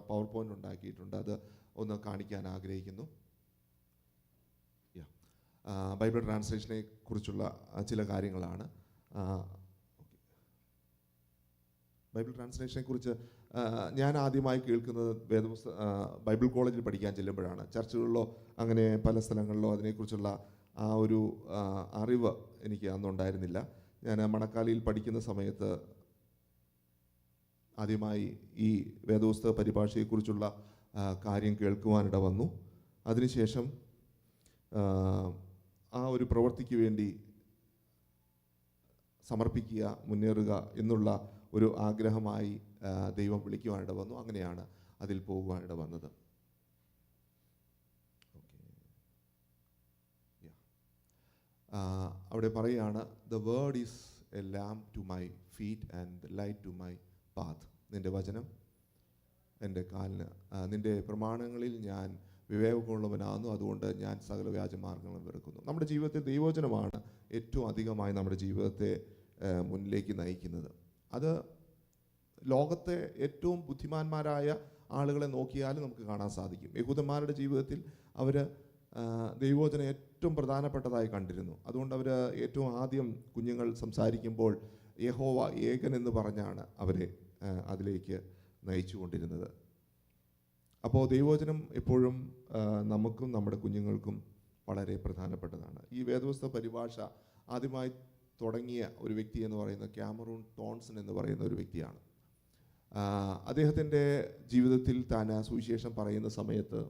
Power point ഉണ്ടാക്കിയിട്ടുണ്ട്. അത് ഒന്ന് കാണിക്കാൻ ആഗ്രഹിക്കുന്നു. ബൈബിൾ ട്രാൻസ്ലേഷനെ കുറിച്ചുള്ള ചില കാര്യങ്ങളാണ്. ബൈബിൾ ട്രാൻസ്ലേഷനെ കുറിച്ച് ഞാൻ ആദ്യമായി കേൾക്കുന്നത് ബൈബിൾ കോളേജിൽ പഠിക്കാൻ ചെല്ലുമ്പോഴാണ്. ചർച്ചുകളിലോ അങ്ങനെ പല സ്ഥലങ്ങളിലോ അതിനെക്കുറിച്ചുള്ള ആ ഒരു അറിവ് എനിക്ക് അന്നുണ്ടായിരുന്നില്ല. ഞാൻ മണക്കാലിയിൽ പഠിക്കുന്ന സമയത്ത് ആദ്യമായി ഈ വേദപുസ്തക പരിഭാഷയെക്കുറിച്ചുള്ള കാര്യം കേൾക്കുവാനിട വന്നു. അതിനുശേഷം ആ ഒരു പ്രവൃത്തിക്ക് വേണ്ടി സമർപ്പിക്കുക, മുന്നേറുക എന്നുള്ള ഒരു ആഗ്രഹമായി ദൈവം വിളിക്കുവാനിട വന്നു. അങ്ങനെയാണ് അതിൽ പോകുവാനിട വന്നത്. അവിടെ പറയുകയാണ്, the word is a lamp to my feet and the light to my path. നിൻ്റെ വചനം എൻ്റെ കാലിന്, നിൻ്റെ പ്രമാണങ്ങളിൽ ഞാൻ വിവേകമുള്ളവനാകുന്നു, അതുകൊണ്ട് ഞാൻ സകല വ്യാജമാർഗ്ഗങ്ങളും വെറുക്കുന്നു. നമ്മുടെ ജീവിതത്തിൽ ദൈവവചനമാണ് ഏറ്റവും അധികമായി നമ്മുടെ ജീവിതത്തെ മുന്നിലേക്ക് നയിക്കുന്നത്. അത് ലോകത്തെ ഏറ്റവും ബുദ്ധിമാന്മാരായ ആളുകളെ നോക്കിയാലും നമുക്ക് കാണാൻ സാധിക്കും. യഹൂദന്മാരുടെ ജീവിതത്തിൽ അവർ ദൈവവചനം ഏറ്റവും പ്രധാനപ്പെട്ടതായി കണ്ടിരുന്നു. അതുകൊണ്ട് അവർ ഏറ്റവും ആദ്യം കുഞ്ഞുങ്ങൾ സംസാരിക്കുമ്പോൾ യഹോവ ഏകൻ എന്ന് പറഞ്ഞാണ് അവരെ അതിലേക്ക് നയിച്ചു കൊണ്ടിരുന്നത്. അപ്പോൾ ദൈവവചനം എപ്പോഴും നമുക്കും നമ്മുടെ കുഞ്ഞുങ്ങൾക്കും വളരെ പ്രധാനപ്പെട്ടതാണ്. ഈ വേദപുസ്തക പരിഭാഷ ആദ്യമായി തുടങ്ങിയ ഒരു വ്യക്തി എന്ന് പറയുന്നത് കാമറൂൺ ടോൺസൺ എന്ന് പറയുന്ന ഒരു വ്യക്തിയാണ്. അദ്ദേഹത്തിൻ്റെ ജീവിതത്തിൽ താൻ സുവിശേഷം പറയുന്ന സമയത്ത്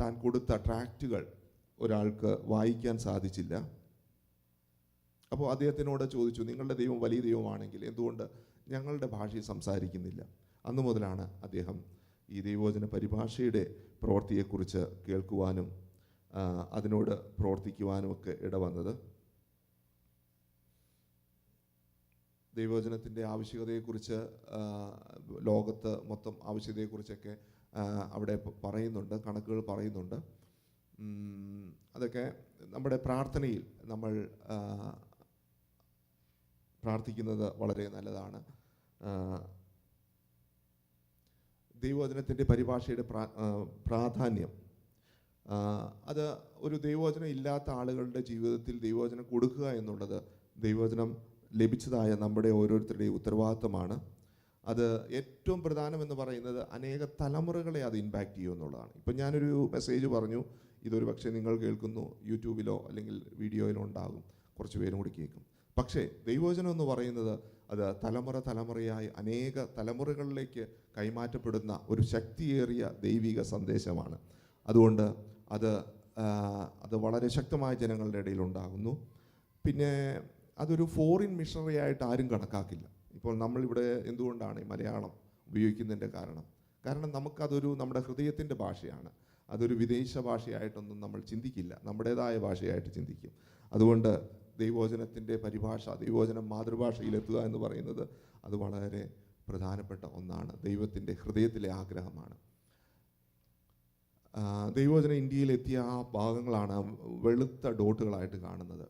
താൻ കൊടുത്ത ട്രാക്റ്റുകൾ ഒരാൾക്ക് വായിക്കാൻ സാധിച്ചില്ല. അപ്പോൾ അദ്ദേഹത്തിനോട് ചോദിച്ചു, നിങ്ങളുടെ ദൈവം വലിയ ദൈവമാണെങ്കിൽ എന്തുകൊണ്ട് ഞങ്ങളുടെ ഭാഷയിൽ സംസാരിക്കുന്നില്ല? അന്നു മുതലാണ് അദ്ദേഹം ഈ ദൈവവചന പരിഭാഷയുടെ പ്രവൃത്തിയെക്കുറിച്ച് കേൾക്കുവാനും അതിനോട് പ്രവർത്തിക്കുവാനും ഒക്കെ ഇടവന്നത്. ദൈവവചനത്തിൻ്റെ ആവശ്യകതയെക്കുറിച്ച് ലോകത്ത് മൊത്തം ആവശ്യകതയെക്കുറിച്ചൊക്കെ അവിടെ പറയുന്നുണ്ട്, കണക്കുകൾ പറയുന്നുണ്ട്. അതൊക്കെ നമ്മുടെ പ്രാർത്ഥനയിൽ നമ്മൾ പ്രാർത്ഥിക്കുന്നത് വളരെ നല്ലതാണ്. ദൈവവചനത്തിൻ്റെ പരിഭാഷയുടെ പ്രാധാന്യം, അത് ഒരു ദൈവവചനം ഇല്ലാത്ത ആളുകളുടെ ജീവിതത്തിൽ ദൈവവചനം കൊടുക്കുക എന്നുള്ളത് ദൈവവചനം ലഭിച്ചതായ നമ്മുടെ ഓരോരുത്തരുടെയും ഉത്തരവാദിത്തമാണ്. അത് ഏറ്റവും പ്രധാനമെന്ന് പറയുന്നത് അനേക തലമുറകളെ അത് ഇമ്പാക്റ്റ് ചെയ്യും എന്നുള്ളതാണ്. ഇപ്പം ഞാനൊരു മെസ്സേജ് പറഞ്ഞു, ഇതൊരു പക്ഷേ നിങ്ങൾ കേൾക്കുന്നു, യൂട്യൂബിലോ അല്ലെങ്കിൽ വീഡിയോയിലോ ഉണ്ടാകും, കുറച്ച് പേരും കൂടി കേൾക്കും. പക്ഷേ ദൈവവചനം എന്ന് പറയുന്നത് അത് തലമുറയായി അനേക തലമുറകളിലേക്ക് കൈമാറ്റപ്പെടുന്ന ഒരു ശക്തിയേറിയ ദൈവിക സന്ദേശമാണ്. അതുകൊണ്ട് അത് വളരെ ശക്തമായ ജനങ്ങളുടെ ഇടയിൽ ഉണ്ടാകുന്നു. പിന്നെ അതൊരു ഫോറിൻ മിഷണറി ആയിട്ട് ആരും കണക്കാക്കില്ല. ഇപ്പോൾ നമ്മളിവിടെ എന്തുകൊണ്ടാണ് ഈ മലയാളം ഉപയോഗിക്കുന്നതിൻ്റെ കാരണം നമുക്കതൊരു നമ്മുടെ ഹൃദയത്തിൻ്റെ ഭാഷയാണ്. അതൊരു വിദേശ ഭാഷയായിട്ടൊന്നും നമ്മൾ ചിന്തിക്കില്ല, നമ്മുടേതായ ഭാഷയായിട്ട് ചിന്തിക്കും. അതുകൊണ്ട് ദൈവവചനത്തിൻ്റെ പരിഭാഷ, ദൈവവചനം മാതൃഭാഷയിലെത്തുക എന്ന് പറയുന്നത് അത് വളരെ പ്രധാനപ്പെട്ട ഒന്നാണ്. ദൈവത്തിൻ്റെ ഹൃദയത്തിലെ ആഗ്രഹമാണ്. ദൈവവചനം ഇന്ത്യയിലെത്തിയ ആ ഭാഗങ്ങളാണ് വെളുത്ത ഡോട്ടുകളായിട്ട് കാണുന്നത്.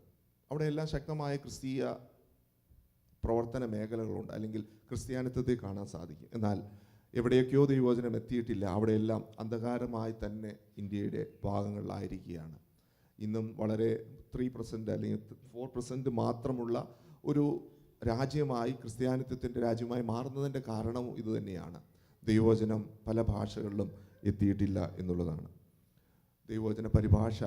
അവിടെയെല്ലാം ശക്തമായ ക്രിസ്തീയ പ്രവർത്തന മേഖലകളുണ്ട്, അല്ലെങ്കിൽ ക്രിസ്ത്യാനിത്വത്തെ കാണാൻ സാധിക്കും. എന്നാൽ എവിടെയൊക്കെയോ ദൈവവചനം എത്തിയിട്ടില്ല, അവിടെയെല്ലാം അന്ധകാരമായി തന്നെ ഇന്ത്യയുടെ ഭാഗങ്ങളിലായിരിക്കുകയാണ്. ഇന്നും വളരെ 3% അല്ലെങ്കിൽ 4% മാത്രമുള്ള ഒരു രാജ്യമായി, ക്രിസ്ത്യാനിത്വത്തിൻ്റെ രാജ്യമായി മാറുന്നതിൻ്റെ കാരണവും ഇതുതന്നെയാണ്. ദൈവവചനം പല ഭാഷകളിലും എത്തിയിട്ടില്ല എന്നുള്ളതാണ്. ദൈവവചന പരിഭാഷ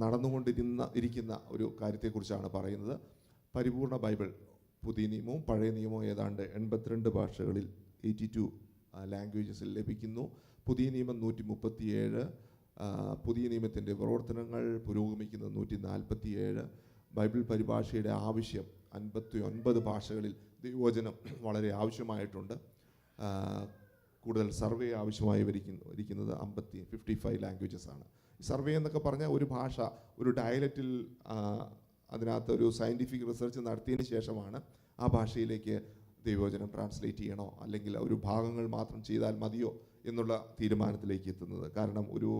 നടന്നുകൊണ്ടിരിക്കുന്ന ഒരു കാര്യത്തെക്കുറിച്ചാണ് പറയുന്നത്. പരിപൂർണ ബൈബിൾ, പുതിയ നിയമവും പഴയ നിയമവും ഏതാണ്ട് 82 ഭാഷകളിൽ 82 ലാംഗ്വേജസിൽ ലഭിക്കുന്നു. പുതിയ നിയമം 137, പുതിയ നിയമത്തിൻ്റെ പ്രവർത്തനങ്ങൾ പുരോഗമിക്കുന്നത് 147. ബൈബിൾ പരിഭാഷയുടെ ആവശ്യം 59 ഭാഷകളിൽ ദൈവവചനം വളരെ ആവശ്യമായിട്ടുണ്ട്. കൂടുതൽ സർവേ ആവശ്യമായി ഇരിക്കുന്നത് 55 ലാംഗ്വേജസ് ആണ്. ഈ സർവേ എന്നൊക്കെ പറഞ്ഞാൽ ഒരു ഭാഷ ഒരു ഡയലക്റ്റിൽ അതിനകത്ത് ഒരു സയൻറ്റിഫിക് റിസർച്ച് നടത്തിയതിന് ശേഷമാണ് ആ ഭാഷയിലേക്ക് ദൈവവചനം ട്രാൻസ്ലേറ്റ് ചെയ്യണോ അല്ലെങ്കിൽ ഒരു ഭാഗങ്ങൾ മാത്രം ചെയ്താൽ മതിയോ എന്നുള്ള തീരുമാനത്തിലേക്ക് എത്തുന്നത്. കാരണം ഒരു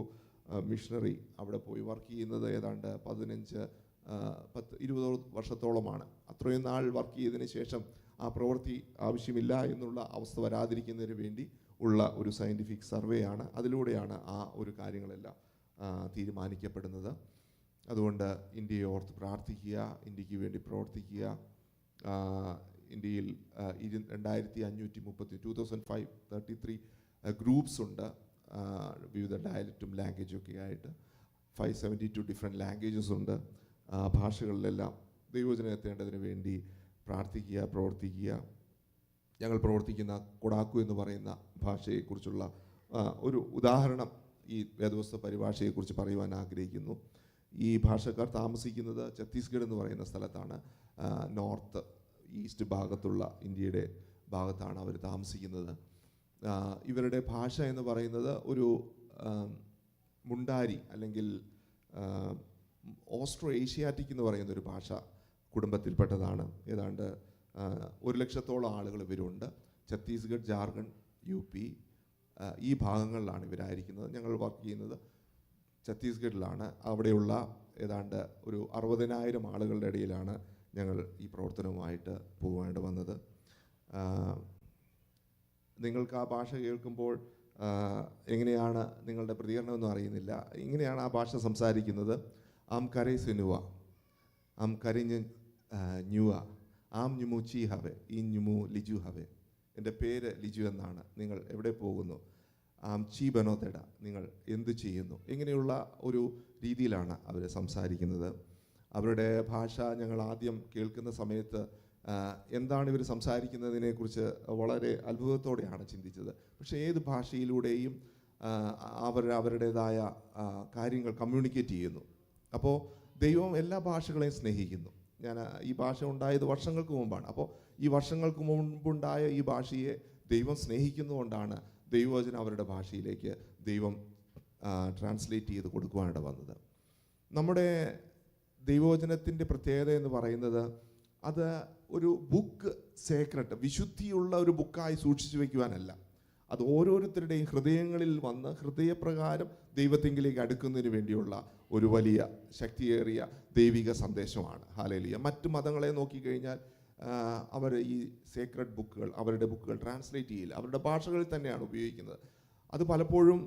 മിഷണറി അവിടെ പോയി വർക്ക് ചെയ്യുന്നത് ഏതാണ്ട് 15-20 വർഷത്തോളമാണ്. അത്രയും നാൾ വർക്ക് ചെയ്തതിന് ശേഷം ആ പ്രവൃത്തി ആവശ്യമില്ല എന്നുള്ള അവസ്ഥ വരാതിരിക്കുന്നതിന് വേണ്ടി ഉള്ള ഒരു സയൻറ്റിഫിക് സർവേ ആണ്. അതിലൂടെയാണ് ആ ഒരു കാര്യങ്ങളെല്ലാം തീരുമാനിക്കപ്പെടുന്നത്. അതുകൊണ്ട് ഇന്ത്യയെ ഓർത്ത് പ്രാർത്ഥിക്കുക, ഇന്ത്യക്ക് വേണ്ടി പ്രവർത്തിക്കുക. ഇന്ത്യയിൽ 2533 ഗ്രൂപ്പ്സ് ഉണ്ട്, വിവിധ ഡയലക്റ്റും ലാംഗ്വേജും ഒക്കെ ആയിട്ട്. 572 ഡിഫറെൻറ്റ് ലാംഗ്വേജസ് ഉണ്ട്. ഭാഷകളിലെല്ലാം ദൈവവചനം എത്തേണ്ടതിന് വേണ്ടി പ്രാർത്ഥിക്കുക, പ്രവർത്തിക്കുക. ഞങ്ങൾ പ്രവർത്തിക്കുന്ന കൊടാക്കു എന്ന് പറയുന്ന ഭാഷയെക്കുറിച്ചുള്ള ഒരു ഉദാഹരണം ഈ വേദപുസ്തക പരിഭാഷയെക്കുറിച്ച് പറയുവാൻ ആഗ്രഹിക്കുന്നു. ഈ ഭാഷക്കാർ താമസിക്കുന്നത് ഛത്തീസ്ഗഡ് എന്ന് പറയുന്ന സ്ഥലത്താണ്. നോർത്ത് ഈസ്റ്റ് ഭാഗത്തുള്ള ഇന്ത്യയുടെ ഭാഗത്താണ് അവർ താമസിക്കുന്നത്. ഇവരുടെ ഭാഷ എന്ന് പറയുന്നത് ഒരു മുണ്ടാരി അല്ലെങ്കിൽ ഓസ്ട്രോ ഏഷ്യാറ്റിക് എന്ന് പറയുന്ന ഒരു ഭാഷ കുടുംബത്തിൽപ്പെട്ടതാണ്. ഏതാണ്ട് 100,000-ഓളം ആളുകൾ ഇവരുണ്ട്. ഛത്തീസ്ഗഡ്, ജാർഖണ്ഡ്, UP ഈ ഭാഗങ്ങളിലാണ് ഇവരായിരിക്കുന്നത്. ഞങ്ങൾ വർക്ക് ചെയ്യുന്നത് ഛത്തീസ്ഗഡിലാണ്. അവിടെയുള്ള ഏതാണ്ട് ഒരു 60,000 ആളുകളുടെ ഇടയിലാണ് ഞങ്ങൾ ഈ പ്രവർത്തനവുമായിട്ട് പോകേണ്ടി വന്നത്. നിങ്ങൾക്ക് ആ ഭാഷ കേൾക്കുമ്പോൾ എങ്ങനെയാണ് നിങ്ങളുടെ പ്രതികരണമെന്നും അറിയുന്നില്ല. ഇങ്ങനെയാണ് ആ ഭാഷ സംസാരിക്കുന്നത്. ആം കരൈ സെനുവ, ആം കരിഞ്ഞ് ന്യൂവ, ആം ന്യുമു ചീ ഹവെ, ഈ ന്യുമു ലിജു ഹവെ. എൻ്റെ പേര് ലിജു എന്നാണ്. നിങ്ങൾ എവിടെ പോകുന്നു? ആം ചീ ബനോതെട, നിങ്ങൾ എന്ത് ചെയ്യുന്നു? ഇങ്ങനെയുള്ള ഒരു രീതിയിലാണ് അവർ സംസാരിക്കുന്നത്. അവരുടെ ഭാഷ ഞങ്ങൾ ആദ്യം കേൾക്കുന്ന സമയത്ത് എന്താണ് ഇവർ സംസാരിക്കുന്നതിനെക്കുറിച്ച് വളരെ അത്ഭുതത്തോടെയാണ് ചിന്തിച്ചത്. പക്ഷേ ഏത് ഭാഷയിലൂടെയും അവരുടേതായ കാര്യങ്ങൾ കമ്മ്യൂണിക്കേറ്റ് ചെയ്യുന്നു. അപ്പോൾ ദൈവം എല്ലാ ഭാഷകളെയും സ്നേഹിക്കുന്നു. ഞാൻ ഈ ഭാഷ ഉണ്ടായത് വർഷങ്ങൾക്ക് മുമ്പാണ്. അപ്പോൾ ഈ വർഷങ്ങൾക്ക് മുമ്പുണ്ടായ ഈ ഭാഷയെ ദൈവം സ്നേഹിക്കുന്നതുകൊണ്ടാണ് ദൈവവചനം അവരുടെ ഭാഷയിലേക്ക് ദൈവം ട്രാൻസ്ലേറ്റ് ചെയ്ത് കൊടുക്കുവാനായിട്ട് വന്നത്. നമ്മുടെ ദൈവവചനത്തിൻ്റെ പ്രത്യേകത എന്ന് പറയുന്നത് അത് ഒരു ബുക്ക് സേക്രട്ട്, വിശുദ്ധിയുള്ള ഒരു ബുക്കായി സൂക്ഷിച്ചു വയ്ക്കുവാനല്ല. അത് ഓരോരുത്തരുടെയും ഹൃദയങ്ങളിൽ വന്ന് ഹൃദയപ്രകാരം ദൈവത്തിങ്കിലേക്ക് അടുക്കുന്നതിന് വേണ്ടിയുള്ള ഒരു വലിയ ശക്തിയേറിയ ദൈവിക സന്ദേശമാണ്. ഹല്ലേലൂയ. മറ്റു മതങ്ങളെ നോക്കിക്കഴിഞ്ഞാൽ അവർ ഈ സേക്രഡ് ബുക്കുകൾ, അവരുടെ ബുക്കുകൾ ട്രാൻസ്ലേറ്റ് ചെയ്യില്ല. അവരുടെ ഭാഷകളിൽ തന്നെയാണ് ഉപയോഗിക്കുന്നത്. അത് പലപ്പോഴും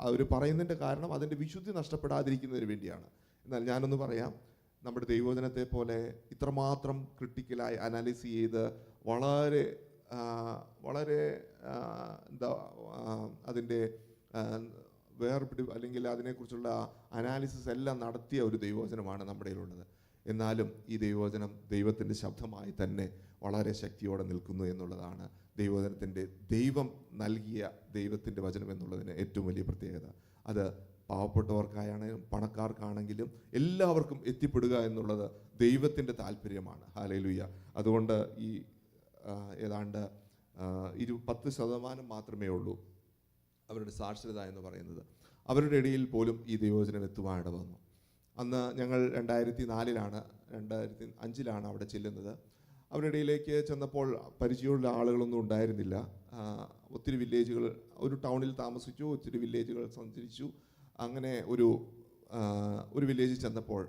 അവർ പറയുന്നതിൻ്റെ കാരണം അതിൻ്റെ വിശുദ്ധി നഷ്ടപ്പെടാതിരിക്കുന്നതിന് വേണ്ടിയാണ്. എന്നാൽ ഞാനൊന്ന് പറയാം, നമ്മുടെ ദൈവവചനത്തെ പോലെ ഇത്രമാത്രം ക്രിട്ടിക്കലായി അനാലിസ് ചെയ്ത് വളരെ അതിൻ്റെ വേർപിടി അല്ലെങ്കിൽ അതിനെക്കുറിച്ചുള്ള അനാലിസിസ് എല്ലാം നടത്തിയ ഒരു ദൈവവചനമാണ് നമ്മുടെ കയ്യിലുള്ളത്. എന്നാലും ഈ ദൈവവചനം ദൈവത്തിൻ്റെ ശബ്ദമായി തന്നെ വളരെ ശക്തിയോടെ നിൽക്കുന്നു എന്നുള്ളതാണ് ദൈവവചനത്തിൻ്റെ, ദൈവം നൽകിയ ദൈവത്തിൻ്റെ വചനം എന്നുള്ളതിന് ഏറ്റവും വലിയ പ്രത്യേകത. അത് പാവപ്പെട്ടവർക്കായാണെങ്കിലും പണക്കാർക്കാണെങ്കിലും എല്ലാവർക്കും എത്തിപ്പെടുക എന്നുള്ളത് ദൈവത്തിൻ്റെ താല്പര്യമാണ്. ഹല്ലേലൂയ. അതുകൊണ്ട് ഈ ഏതാണ്ട് 10% മാത്രമേ ഉള്ളൂ അവരുടെ സാക്ഷരത എന്ന് പറയുന്നത്. അവരുടെ ഇടയിൽ പോലും ഈ ദൈവവചനം എത്തുവാനിട വന്നു. അന്ന് ഞങ്ങൾ 2005 അവിടെ ചെല്ലുന്നത്. അവരുടെ ഇടയിലേക്ക് ചെന്നപ്പോൾ പരിചയമുള്ള ആളുകളൊന്നും ഉണ്ടായിരുന്നില്ല. ഒത്തിരി വില്ലേജുകൾ, ഒരു ടൗണിൽ താമസിച്ചു, ഒത്തിരി വില്ലേജുകൾ സഞ്ചരിച്ചു. അങ്ങനെ ഒരു വില്ലേജിൽ ചെന്നപ്പോൾ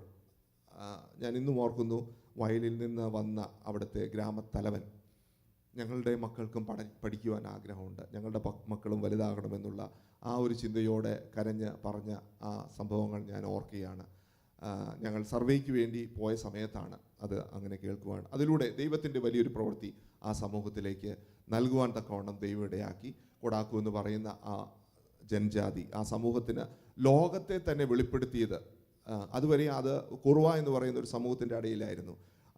ഞാൻ ഇന്നും ഓർക്കുന്നു, വയലിൽ നിന്ന് വന്ന അവിടുത്തെ ഗ്രാമത്തലവൻ ഞങ്ങളുടെ മക്കൾക്കും പഠിക്കുവാൻ ആഗ്രഹമുണ്ട്, ഞങ്ങളുടെ മക്കളും വലുതാകണമെന്നുള്ള ആ ഒരു ചിന്തയോടെ കരഞ്ഞ് പറഞ്ഞ ആ സംഭവങ്ങൾ ഞാൻ ഓർക്കുകയാണ്. ഞങ്ങൾ സർവേക്ക് വേണ്ടി പോയ സമയത്താണ് അത് അങ്ങനെ കേൾക്കുവാൻ. അതിലൂടെ ദൈവത്തിൻ്റെ വലിയൊരു പ്രവൃത്തി ആ സമൂഹത്തിലേക്ക് നൽകുവാൻ തക്കവണ്ണം ദൈവം ഇടയാക്കി. കൊടാക്കു എന്ന് പറയുന്ന ആ ജനജാതി, ആ സമൂഹത്തിന് ലോകത്തെ തന്നെ വെളിപ്പെടുത്തിയത്. അതുവരെ അത് കുറുവ എന്ന് പറയുന്ന ഒരു സമൂഹത്തിൻ്റെ ഇടയിലായിരുന്നു.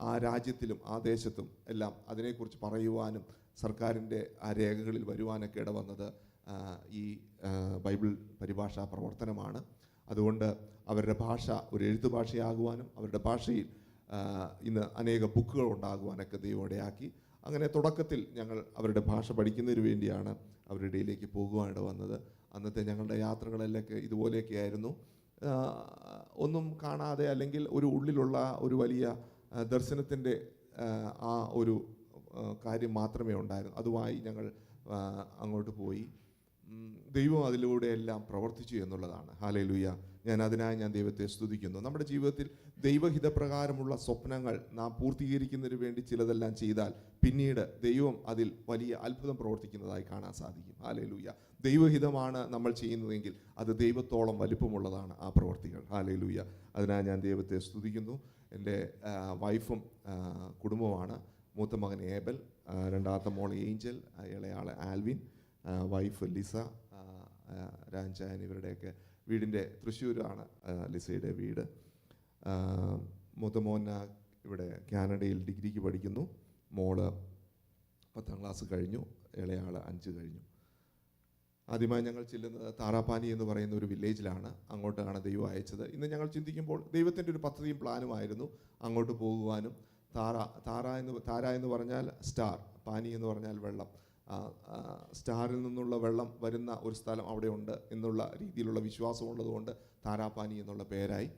ആ രാജ്യത്തിലും ആ ദേശത്തും എല്ലാം അതിനെക്കുറിച്ച് പറയുവാനും സർക്കാരിൻ്റെ ആ രേഖകളിൽ വരുവാനൊക്കെ ഇടവന്നത് ഈ ബൈബിൾ പരിഭാഷാ പ്രവർത്തനമാണ്. അതുകൊണ്ട് അവരുടെ ഭാഷ ഒരു എഴുത്തു ഭാഷയാകുവാനും അവരുടെ ഭാഷയിൽ ഇന്ന് അനേക ബുക്കുകൾ ഉണ്ടാകുവാനൊക്കെ ദൈവം ഇടയാക്കി. അങ്ങനെ തുടക്കത്തിൽ ഞങ്ങൾ അവരുടെ ഭാഷ പഠിക്കുന്നതിന് വേണ്ടിയാണ് അവരുടെ ഇടയിലേക്ക് പോകുവാനിട വന്നത്. അന്നത്തെ ഞങ്ങളുടെ യാത്രകളെല്ലാം ഇതുപോലെയൊക്കെ ആയിരുന്നു. ഒന്നും കാണാതെ അല്ലെങ്കിൽ ഒരു ഉള്ളിലുള്ള ഒരു വലിയ ദർശനത്തിൻ്റെ ആ ഒരു കാര്യം മാത്രമേ ഉണ്ടായിരുന്നു. അതുമായി ഞങ്ങൾ അങ്ങോട്ട് പോയി. ദൈവം അതിലൂടെ എല്ലാം പ്രവർത്തിച്ചു എന്നുള്ളതാണ്. ഹല്ലേലൂയ. അതിനായി ദൈവത്തെ സ്തുതിക്കുന്നു. നമ്മുടെ ജീവിതത്തിൽ ദൈവഹിതപ്രകാരമുള്ള സ്വപ്നങ്ങൾ നാം പൂർത്തീകരിക്കുന്നതിന് വേണ്ടി ചിലതെല്ലാം ചെയ്താൽ പിന്നീട് ദൈവം അതിൽ വലിയ അത്ഭുതം പ്രവർത്തിക്കുന്നതായി കാണാൻ സാധിക്കും. ഹല്ലേലൂയ. ദൈവഹിതമാണ് നമ്മൾ ചെയ്യുന്നതെങ്കിൽ അത് ദൈവത്തോളം വലിപ്പമുള്ളതാണ് ആ പ്രവർത്തികൾ. ഹല്ലേലൂയ. അതിനായി ദൈവത്തെ സ്തുതിക്കുന്നു. എൻ്റെ വൈഫും കുടുംബമാണ്. മൂത്ത മകൻ ഏബൽ, രണ്ടാമത്തെ മോൾ ഏഞ്ചൽ, ഇളയാൾ ആൽവിൻ, വൈഫ് ലിസ, രാഞ്ചായൻ. ഇവരുടെയൊക്കെ വീടിൻ്റെ തൃശ്ശൂരാണ് ലിസയുടെ വീട്. മൂത്ത മോൻ ഇവിടെ കാനഡയിൽ ഡിഗ്രിക്ക് പഠിക്കുന്നു. മോള് 10ാം ക്ലാസ് കഴിഞ്ഞു. ഇളയാൾ 5 കഴിഞ്ഞു. ആദ്യമായി ഞങ്ങൾ ചെല്ലുന്നത് താറാപ്പാനി എന്ന് പറയുന്ന ഒരു വില്ലേജിലാണ്. അങ്ങോട്ടാണ് ദൈവം അയച്ചത്. ഇന്ന് ഞങ്ങൾ ചിന്തിക്കുമ്പോൾ ദൈവത്തിൻ്റെ ഒരു പദ്ധതിയും പ്ലാനുമായിരുന്നു അങ്ങോട്ട് പോകുവാനും. താര എന്ന് പറഞ്ഞാൽ സ്റ്റാർ, പാനി എന്ന് പറഞ്ഞാൽ വെള്ളം. സ്റ്റാറിൽ നിന്നുള്ള വെള്ളം വരുന്ന ഒരു സ്ഥലം അവിടെ ഉണ്ട് എന്നുള്ള രീതിയിലുള്ള വിശ്വാസമുള്ളതുകൊണ്ട് താരാപ്പാനി എന്നുള്ള പേരായി.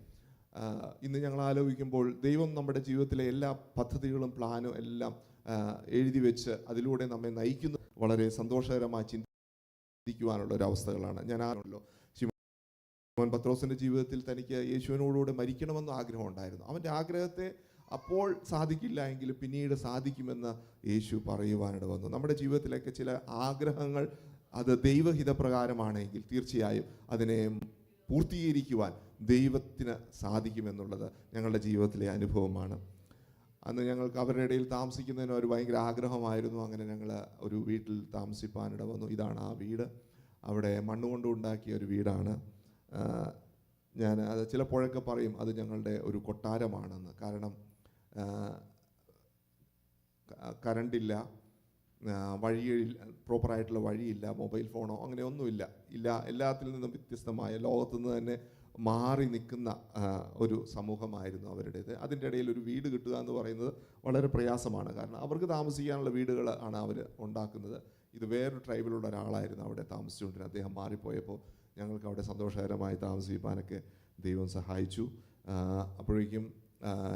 ഇന്ന് ഞങ്ങൾ ആലോചിക്കുമ്പോൾ ദൈവം നമ്മുടെ ജീവിതത്തിലെ എല്ലാ പദ്ധതികളും പ്ലാനും എല്ലാം എഴുതി വെച്ച് അതിലൂടെ നമ്മെ നയിക്കുന്നു. വളരെ സന്തോഷകരമായി ചിന്തിക്കുവാനുള്ള ഒരു അവസ്ഥകളാണ്. ഞാനാണല്ലോ ശിമോൻ പത്രോസിൻ്റെ ജീവിതത്തിൽ തനിക്ക് യേശുവിനോടുകൂടെ മരിക്കണമെന്ന് ആഗ്രഹം ഉണ്ടായിരുന്നു. അവൻ്റെ ആഗ്രഹത്തെ അപ്പോൾ സാധിക്കില്ല എങ്കിലും പിന്നീട് സാധിക്കുമെന്ന് യേശു പറയുവാനിട വന്നു. നമ്മുടെ ജീവിതത്തിലേക്ക് ചില ആഗ്രഹങ്ങൾ അത് ദൈവഹിതപ്രകാരമാണെങ്കിൽ തീർച്ചയായും അതിനെ പൂർത്തീകരിക്കുവാൻ ദൈവത്തിന് സാധിക്കുമെന്നുള്ളത് ഞങ്ങളുടെ ജീവിതത്തിലെ അനുഭവമാണ്. അന്ന് ഞങ്ങൾക്ക് അവരുടെ ഇടയിൽ താമസിക്കുന്നതിന് ഒരു ഭയങ്കര ആഗ്രഹമായിരുന്നു. അങ്ങനെ ഞങ്ങൾ ഒരു വീട്ടിൽ താമസിപ്പാനിട വന്നു. ഇതാണ് ആ വീട്. അവിടെ മണ്ണുകൊണ്ട് ഉണ്ടാക്കിയ ഒരു വീടാണ്. അത് ചിലപ്പോഴൊക്കെ പറയും അത് ഞങ്ങളുടെ ഒരു കൊട്ടാരമാണെന്ന്. കാരണം കറണ്ടില്ല, വഴിയിൽ പ്രോപ്പറായിട്ടുള്ള വഴിയില്ല, മൊബൈൽ ഫോണോ അങ്ങനെ ഒന്നുമില്ല. എല്ലാത്തിൽ നിന്നും വ്യത്യസ്തമായ ലോകത്തു നിന്ന് തന്നെ മാറി നിൽക്കുന്ന ഒരു സമൂഹമായിരുന്നു അവരുടേത്. അതിൻ്റെ ഇടയിൽ ഒരു വീട് കിട്ടുക എന്ന് പറയുന്നത് വളരെ പ്രയാസമാണ്. കാരണം അവർക്ക് താമസിക്കാനുള്ള വീടുകൾ ആണ് അവർ ഉണ്ടാക്കുന്നത്. ഇത് വേറൊരു ട്രൈബിലുള്ള ഒരാളായിരുന്നു അവിടെ താമസിച്ചുകൊണ്ടിരുന്നത്. അദ്ദേഹം മാറിപ്പോയപ്പോൾ ഞങ്ങൾക്ക് അവിടെ സന്തോഷകരമായി താമസിപ്പാനൊക്കെ ദൈവം സഹായിച്ചു. അപ്പോഴേക്കും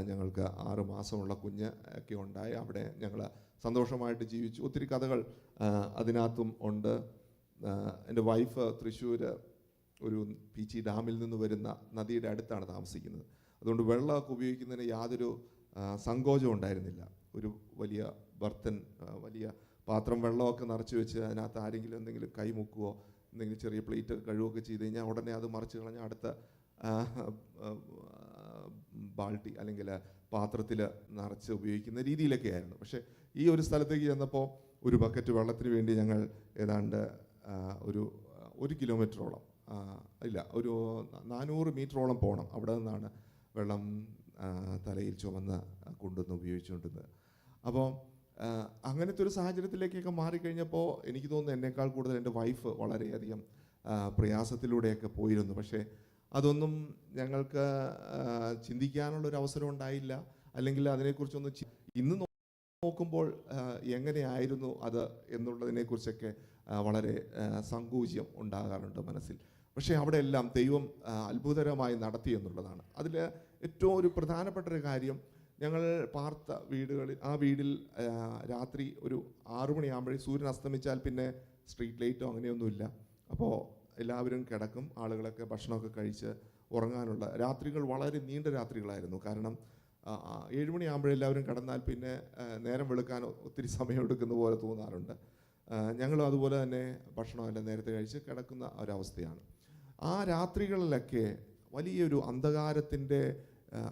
ഞങ്ങൾക്ക് 6 മാസമുള്ള കുഞ്ഞ് ഒക്കെ ഉണ്ടായി. അവിടെ ഞങ്ങൾ സന്തോഷമായിട്ട് ജീവിച്ചു. ഒത്തിരി കഥകൾ അതിനകത്തും ഉണ്ട്. എൻ്റെ വൈഫ് തൃശ്ശൂർ ഒരു പീച്ചി ഡാമിൽ നിന്ന് വരുന്ന നദിയുടെ അടുത്താണ് താമസിക്കുന്നത്. അതുകൊണ്ട് വെള്ളമൊക്കെ ഉപയോഗിക്കുന്നതിന് യാതൊരു സങ്കോചവും ഉണ്ടായിരുന്നില്ല. ഒരു വലിയ ബർത്തൻ, വലിയ പാത്രം വെള്ളമൊക്കെ നിറച്ച് വെച്ച് അതിനകത്ത് ആരെങ്കിലും എന്തെങ്കിലും കൈ മുക്കുകയോ എന്തെങ്കിലും ചെറിയ പ്ലേറ്റ് കഴുകുകയൊക്കെ ചെയ്ത് കഴിഞ്ഞാൽ ഉടനെ അത് മറിച്ച് കളഞ്ഞ അടുത്ത ബാൾട്ടി അല്ലെങ്കിൽ പാത്രത്തിൽ നിറച്ച് ഉപയോഗിക്കുന്ന രീതിയിലൊക്കെ ആയിരുന്നു. പക്ഷേ ഈ ഒരു സ്ഥലത്തേക്ക് ചെന്നപ്പോൾ ഒരു ബക്കറ്റ് വെള്ളത്തിന് വേണ്ടി ഞങ്ങൾ ഏതാണ്ട് ഒരു കിലോമീറ്ററോളം ഇല്ല, ഒരു 400 മീറ്ററോളം പോകണം. അവിടെ നിന്നാണ് വെള്ളം തലയിൽ ചുമന്ന് കൊണ്ടുവന്ന് ഉപയോഗിച്ചുകൊണ്ടിരുന്നത്. അപ്പോൾ അങ്ങനത്തെ ഒരു സാഹചര്യത്തിലേക്കൊക്കെ മാറിക്കഴിഞ്ഞപ്പോൾ എനിക്ക് തോന്നുന്നു എന്നേക്കാൾ കൂടുതൽ എൻ്റെ വൈഫ് വളരെയധികം പ്രയാസത്തിലൂടെയൊക്കെ പോയിരുന്നു. പക്ഷേ അതൊന്നും ഞങ്ങൾക്ക് ചിന്തിക്കാനുള്ളൊരു അവസരം ഉണ്ടായില്ല. അല്ലെങ്കിൽ അതിനെക്കുറിച്ചൊന്ന് ഇന്ന് നോക്കുമ്പോൾ എങ്ങനെയായിരുന്നു അത് എന്നുള്ളതിനെക്കുറിച്ചൊക്കെ വളരെ സങ്കോചം ഉണ്ടാകാറുണ്ട് മനസ്സിൽ. പക്ഷേ അവിടെ എല്ലാം ദൈവം അത്ഭുതകരമായി നടത്തി എന്നുള്ളതാണ്. അതിൽ ഏറ്റവും ഒരു പ്രധാനപ്പെട്ട ഒരു കാര്യം, ഞങ്ങൾ പാർത്ത ആ വീടിൽ രാത്രി ഒരു 6 മണിയാകുമ്പോഴേ സൂര്യൻ അസ്തമിച്ചാൽ പിന്നെ സ്ട്രീറ്റ് ലൈറ്റോ അങ്ങനെയൊന്നുമില്ല. അപ്പോൾ എല്ലാവരും കിടക്കും. ആളുകളൊക്കെ ഭക്ഷണമൊക്കെ കഴിച്ച് ഉറങ്ങാനുള്ള രാത്രികൾ വളരെ നീണ്ട രാത്രികളായിരുന്നു. കാരണം 7 മണിയാകുമ്പോഴേ എല്ലാവരും കിടന്നാൽ പിന്നെ നേരം വെളുക്കാൻ ഒത്തിരി സമയമെടുക്കുന്ന പോലെ തോന്നാറുണ്ട്. ഞങ്ങളും അതുപോലെ തന്നെ ഭക്ഷണമെല്ലാം നേരത്തെ കഴിച്ച് കിടക്കുന്ന ഒരവസ്ഥയാണ്. ആ രാത്രികളിലൊക്കെ വലിയൊരു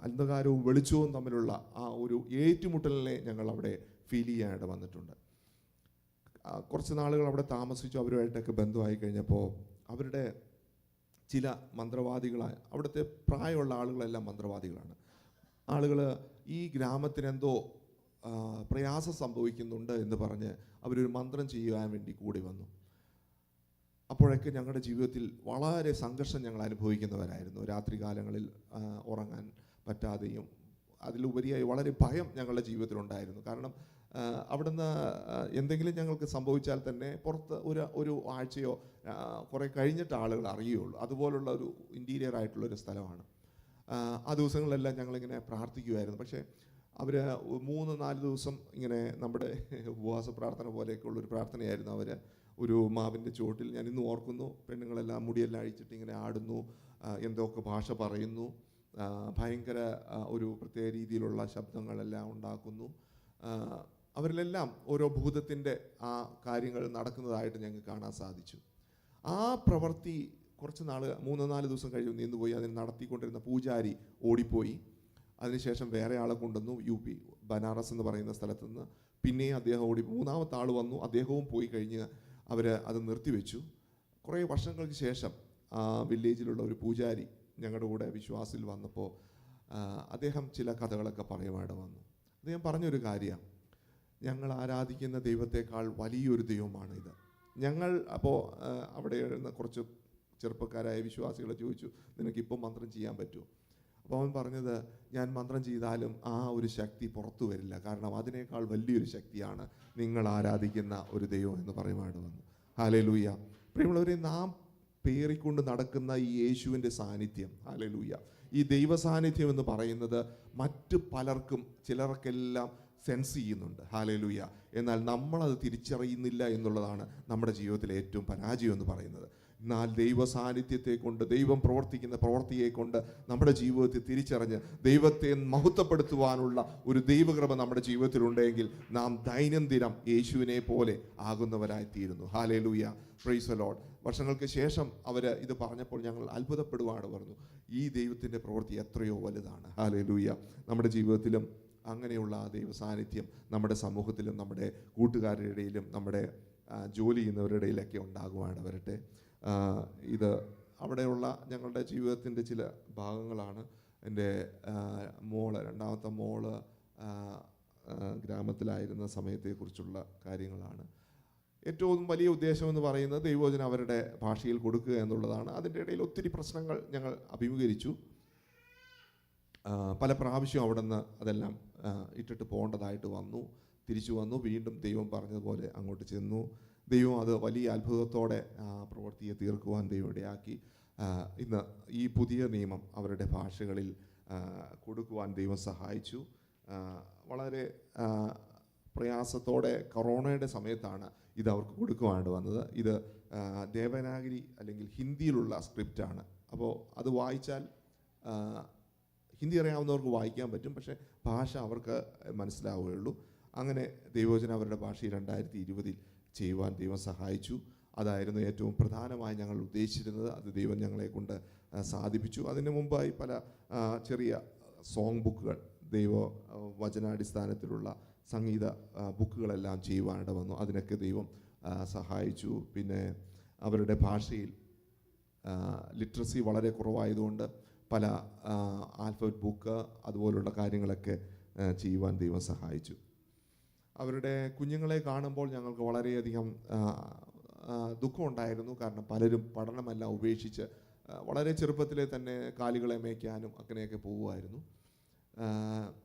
അന്ധകാരവും വെളിച്ചവും തമ്മിലുള്ള ആ ഒരു ഏറ്റുമുട്ടലിനെ ഞങ്ങൾ അവിടെ ഫീൽ ചെയ്യാനായിട്ട് വന്നിട്ടുണ്ട്. കുറച്ച് നാളുകൾ അവിടെ താമസിച്ചു. അവരുമായിട്ടൊക്കെ ബന്ധമായി കഴിഞ്ഞപ്പോൾ അവരുടെ ചില മന്ത്രവാദികളായ അവിടുത്തെ പ്രായമുള്ള ആളുകളെല്ലാം മന്ത്രവാദികളാണ്. ആളുകൾ ഈ ഗ്രാമത്തിനെന്തോ പ്രയാസം സംഭവിക്കുന്നുണ്ട് എന്ന് പറഞ്ഞ് അവരൊരു മന്ത്രം ചെയ്യാൻ വേണ്ടി കൂടി വന്നു. അപ്പോഴൊക്കെ ഞങ്ങളുടെ ജീവിതത്തിൽ വളരെ സംഘർഷം ഞങ്ങൾ അനുഭവിക്കുന്നവരായിരുന്നു. രാത്രികാലങ്ങളിൽ ഉറങ്ങാൻ പറ്റാതെയും അതിലുപരിയായി വളരെ ഭയം ഞങ്ങളുടെ ജീവിതത്തിലുണ്ടായിരുന്നു. കാരണം അവിടുന്ന് എന്തെങ്കിലും ഞങ്ങൾക്ക് സംഭവിച്ചാൽ തന്നെ പുറത്ത് ഒരു ആഴ്ചയോ കുറേ കഴിഞ്ഞിട്ട് ആളുകൾ അറിയുകയുള്ളൂ. അതുപോലുള്ള ഒരു ഇൻറ്റീരിയർ ആയിട്ടുള്ളൊരു സ്ഥലമാണ്. ആ ദിവസങ്ങളിലെല്ലാം ഞങ്ങളിങ്ങനെ പ്രാർത്ഥിക്കുമായിരുന്നു. പക്ഷേ അവർ 3-4 ദിവസം ഇങ്ങനെ നമ്മുടെ ഉപവാസ പ്രാർത്ഥന പോലെയൊക്കെയുള്ളൊരു പ്രാർത്ഥനയായിരുന്നു. അവർ ഒരു മാവിൻ്റെ ചുവട്ടിൽ, ഞാൻ ഇന്ന് ഓർക്കുന്നു, പെണ്ണുങ്ങളെല്ലാം മുടിയെല്ലാം അഴിച്ചിട്ട് ഇങ്ങനെ ആടുന്നു, എന്തൊക്കെ ഭാഷ പറയുന്നു, ഭയങ്കര ഒരു പ്രത്യേക രീതിയിലുള്ള ശബ്ദങ്ങളെല്ലാം ഉണ്ടാക്കുന്നു. അവരിലെല്ലാം ഓരോ ഭൂതത്തിൻ്റെ ആ കാര്യങ്ങൾ നടക്കുന്നതായിട്ട് ഞങ്ങൾക്ക് കാണാൻ സാധിച്ചു. ആ പ്രവൃത്തി കുറച്ച് നാൾ 3-4 ദിവസം കഴിഞ്ഞ് നിന്നുപോയി. അതിന് നടത്തിക്കൊണ്ടിരുന്ന പൂജാരി ഓടിപ്പോയി. അതിനുശേഷം വേറെ ആളെ കൊണ്ടുവന്നു, UP ബനാറസ് എന്ന് പറയുന്ന സ്ഥലത്തു നിന്ന്. പിന്നെയും അദ്ദേഹം ഓടി, മൂന്നാമത്തെ ആൾ വന്നു, അദ്ദേഹവും പോയി കഴിഞ്ഞ് അവർ അത് നിർത്തിവെച്ചു. കുറേ വർഷങ്ങൾക്ക് ശേഷം വില്ലേജിലുള്ള ഒരു പൂജാരി ഞങ്ങളുടെ കൂടെ വിശ്വാസിൽ വന്നപ്പോൾ അദ്ദേഹം ചില കഥകളൊക്കെ പറയുവായിട്ട് വന്നു. അദ്ദേഹം പറഞ്ഞൊരു കാര്യമാണ്, ഞങ്ങൾ ആരാധിക്കുന്ന ദൈവത്തെക്കാൾ വലിയൊരു ദൈവമാണ് ഇത്. ഞങ്ങൾ അപ്പോൾ അവിടെ കുറച്ച് ചെറുപ്പക്കാരായ വിശ്വാസികളെ ചോദിച്ചു, നിനക്കിപ്പോൾ മന്ത്രം ചെയ്യാൻ പറ്റുമോ? അപ്പോൾ അവൻ പറഞ്ഞത്, ഞാൻ മന്ത്രം ചെയ്താലും ആ ഒരു ശക്തി പുറത്തു വരില്ല, കാരണം അതിനേക്കാൾ വലിയൊരു ശക്തിയാണ് നിങ്ങൾ ആരാധിക്കുന്ന ഒരു ദൈവം എന്ന് പറയുവായിട്ട് വന്നു. ഹല്ലേലൂയ. പ്രിയമുള്ളവരെ, നാം പേറിക്കൊണ്ട് നടക്കുന്ന ഈ യേശുവിൻ്റെ സാന്നിധ്യം, ഹല്ലേലൂയ, ഈ ദൈവ സാന്നിധ്യം എന്ന് പറയുന്നത് മറ്റു പലർക്കും, ചിലർക്കെല്ലാം സെൻസ് ചെയ്യുന്നുണ്ട്, ഹല്ലേലൂയ. എന്നാൽ നമ്മളത് തിരിച്ചറിയുന്നില്ല എന്നുള്ളതാണ് നമ്മുടെ ജീവിതത്തിലെ ഏറ്റവും പരാജയം എന്ന് പറയുന്നത്. എന്നാൽ ദൈവ സാന്നിധ്യത്തെ കൊണ്ട്, ദൈവം പ്രവർത്തിക്കുന്ന പ്രവൃത്തിയെ കൊണ്ട് നമ്മുടെ ജീവിതത്തിൽ തിരിച്ചറിഞ്ഞ് ദൈവത്തെ മഹത്വപ്പെടുത്തുവാനുള്ള ഒരു ദൈവകൃപ നമ്മുടെ ജീവിതത്തിലുണ്ടെങ്കിൽ നാം ദൈനംദിനം യേശുവിനെ പോലെ ആകുന്നവരായിത്തീരുന്നു. Hallelujah, praise the Lord. വർഷങ്ങൾക്ക് ശേഷം അവർ ഇത് പറഞ്ഞപ്പോൾ ഞങ്ങൾ അത്ഭുതപ്പെടുവാണ്. പറഞ്ഞു, ഈ ദൈവത്തിൻ്റെ പ്രവൃത്തി എത്രയോ വലുതാണ്. ഹല്ലേലൂയ. നമ്മുടെ ജീവിതത്തിലും അങ്ങനെയുള്ള ആ ദൈവ സാന്നിധ്യം നമ്മുടെ സമൂഹത്തിലും നമ്മുടെ കൂട്ടുകാരുടെ ഇടയിലും നമ്മുടെ ജോലി ചെയ്യുന്നവരുടെ ഇടയിലൊക്കെ ഉണ്ടാകുവാണ് വരട്ടെ. ഇത് അവിടെയുള്ള ഞങ്ങളുടെ ജീവിതത്തിൻ്റെ ചില ഭാഗങ്ങളാണ്. എൻ്റെ രണ്ടാമത്തെ മോള് ഗ്രാമത്തിലായിരുന്ന സമയത്തെക്കുറിച്ചുള്ള കാര്യങ്ങളാണ്. ഏറ്റവും വലിയ ഉദ്ദേശം എന്ന് പറയുന്നത് ദൈവവചനം അവരുടെ ഭാഷയിൽ കൊടുക്കുക എന്നുള്ളതാണ്. അതിൻ്റെ ഇടയിൽ ഒത്തിരി പ്രശ്നങ്ങൾ ഞങ്ങൾ അഭിമുഖീകരിച്ചു. പല പ്രാവശ്യം അവിടെ നിന്ന് അതെല്ലാം ഇട്ടിട്ട് പോകേണ്ടതായിട്ട് വന്നു. തിരിച്ചു വന്നു, വീണ്ടും ദൈവം പറഞ്ഞതുപോലെ അങ്ങോട്ട് ചെന്നു. ദൈവം അത് വലിയ അത്ഭുതത്തോടെ പ്രവൃത്തിയെ തീർക്കുവാൻ ദൈവം ഇടയാക്കി. ഇന്ന് ഈ പുതിയ നിയമം അവരുടെ ഭാഷകളിൽ കൊടുക്കുവാൻ ദൈവം സഹായിച്ചു. വളരെ പ്രയാസത്തോടെ കൊറോണയുടെ സമയത്താണ് ഇത് അവർക്ക് കൊടുക്കുവാനായിട്ട് വന്നത്. ഇത് ദേവനാഗരി അല്ലെങ്കിൽ ഹിന്ദിയിലുള്ള സ്ക്രിപ്റ്റാണ്. അപ്പോൾ അത് വായിച്ചാൽ ഹിന്ദി അറിയാവുന്നവർക്ക് വായിക്കാൻ പറ്റും, പക്ഷേ ഭാഷ അവർക്ക് മനസ്സിലാവുകയുള്ളൂ. അങ്ങനെ ദൈവവചനം അവരുടെ ഭാഷയിൽ 2020 ചെയ്യുവാൻ ദൈവം സഹായിച്ചു. അതായിരുന്നു ഏറ്റവും പ്രധാനമായി ഞങ്ങൾ ഉദ്ദേശിച്ചിരുന്നത്. അത് ദൈവം ഞങ്ങളെ കൊണ്ട് സാധിപ്പിച്ചു. അതിന് മുമ്പായി പല ചെറിയ സോങ് ബുക്കുകൾ, ദൈവ വചനാടിസ്ഥാനത്തിലുള്ള സംഗീത ബുക്കുകളെല്ലാം ചെയ്യുവാനായിട്ട് വന്നു. അതിനൊക്കെ ദൈവം സഹായിച്ചു. പിന്നെ അവരുടെ ഭാഷയിൽ ലിറ്ററസി വളരെ കുറവായതുകൊണ്ട് പല ആൽഫബറ്റ് ബുക്ക് അതുപോലുള്ള കാര്യങ്ങളൊക്കെ ചെയ്യുവാൻ ദൈവം സഹായിച്ചു. അവരുടെ കുഞ്ഞുങ്ങളെ കാണുമ്പോൾ ഞങ്ങൾക്ക് വളരെയധികം ദുഃഖമുണ്ടായിരുന്നു. കാരണം പലരും പഠനമെല്ലാം ഉപേക്ഷിച്ച് വളരെ ചെറുപ്പത്തിലെ തന്നെ കാലികളെ മേയ്ക്കാനും അങ്ങനെയൊക്കെ പോകുമായിരുന്നു.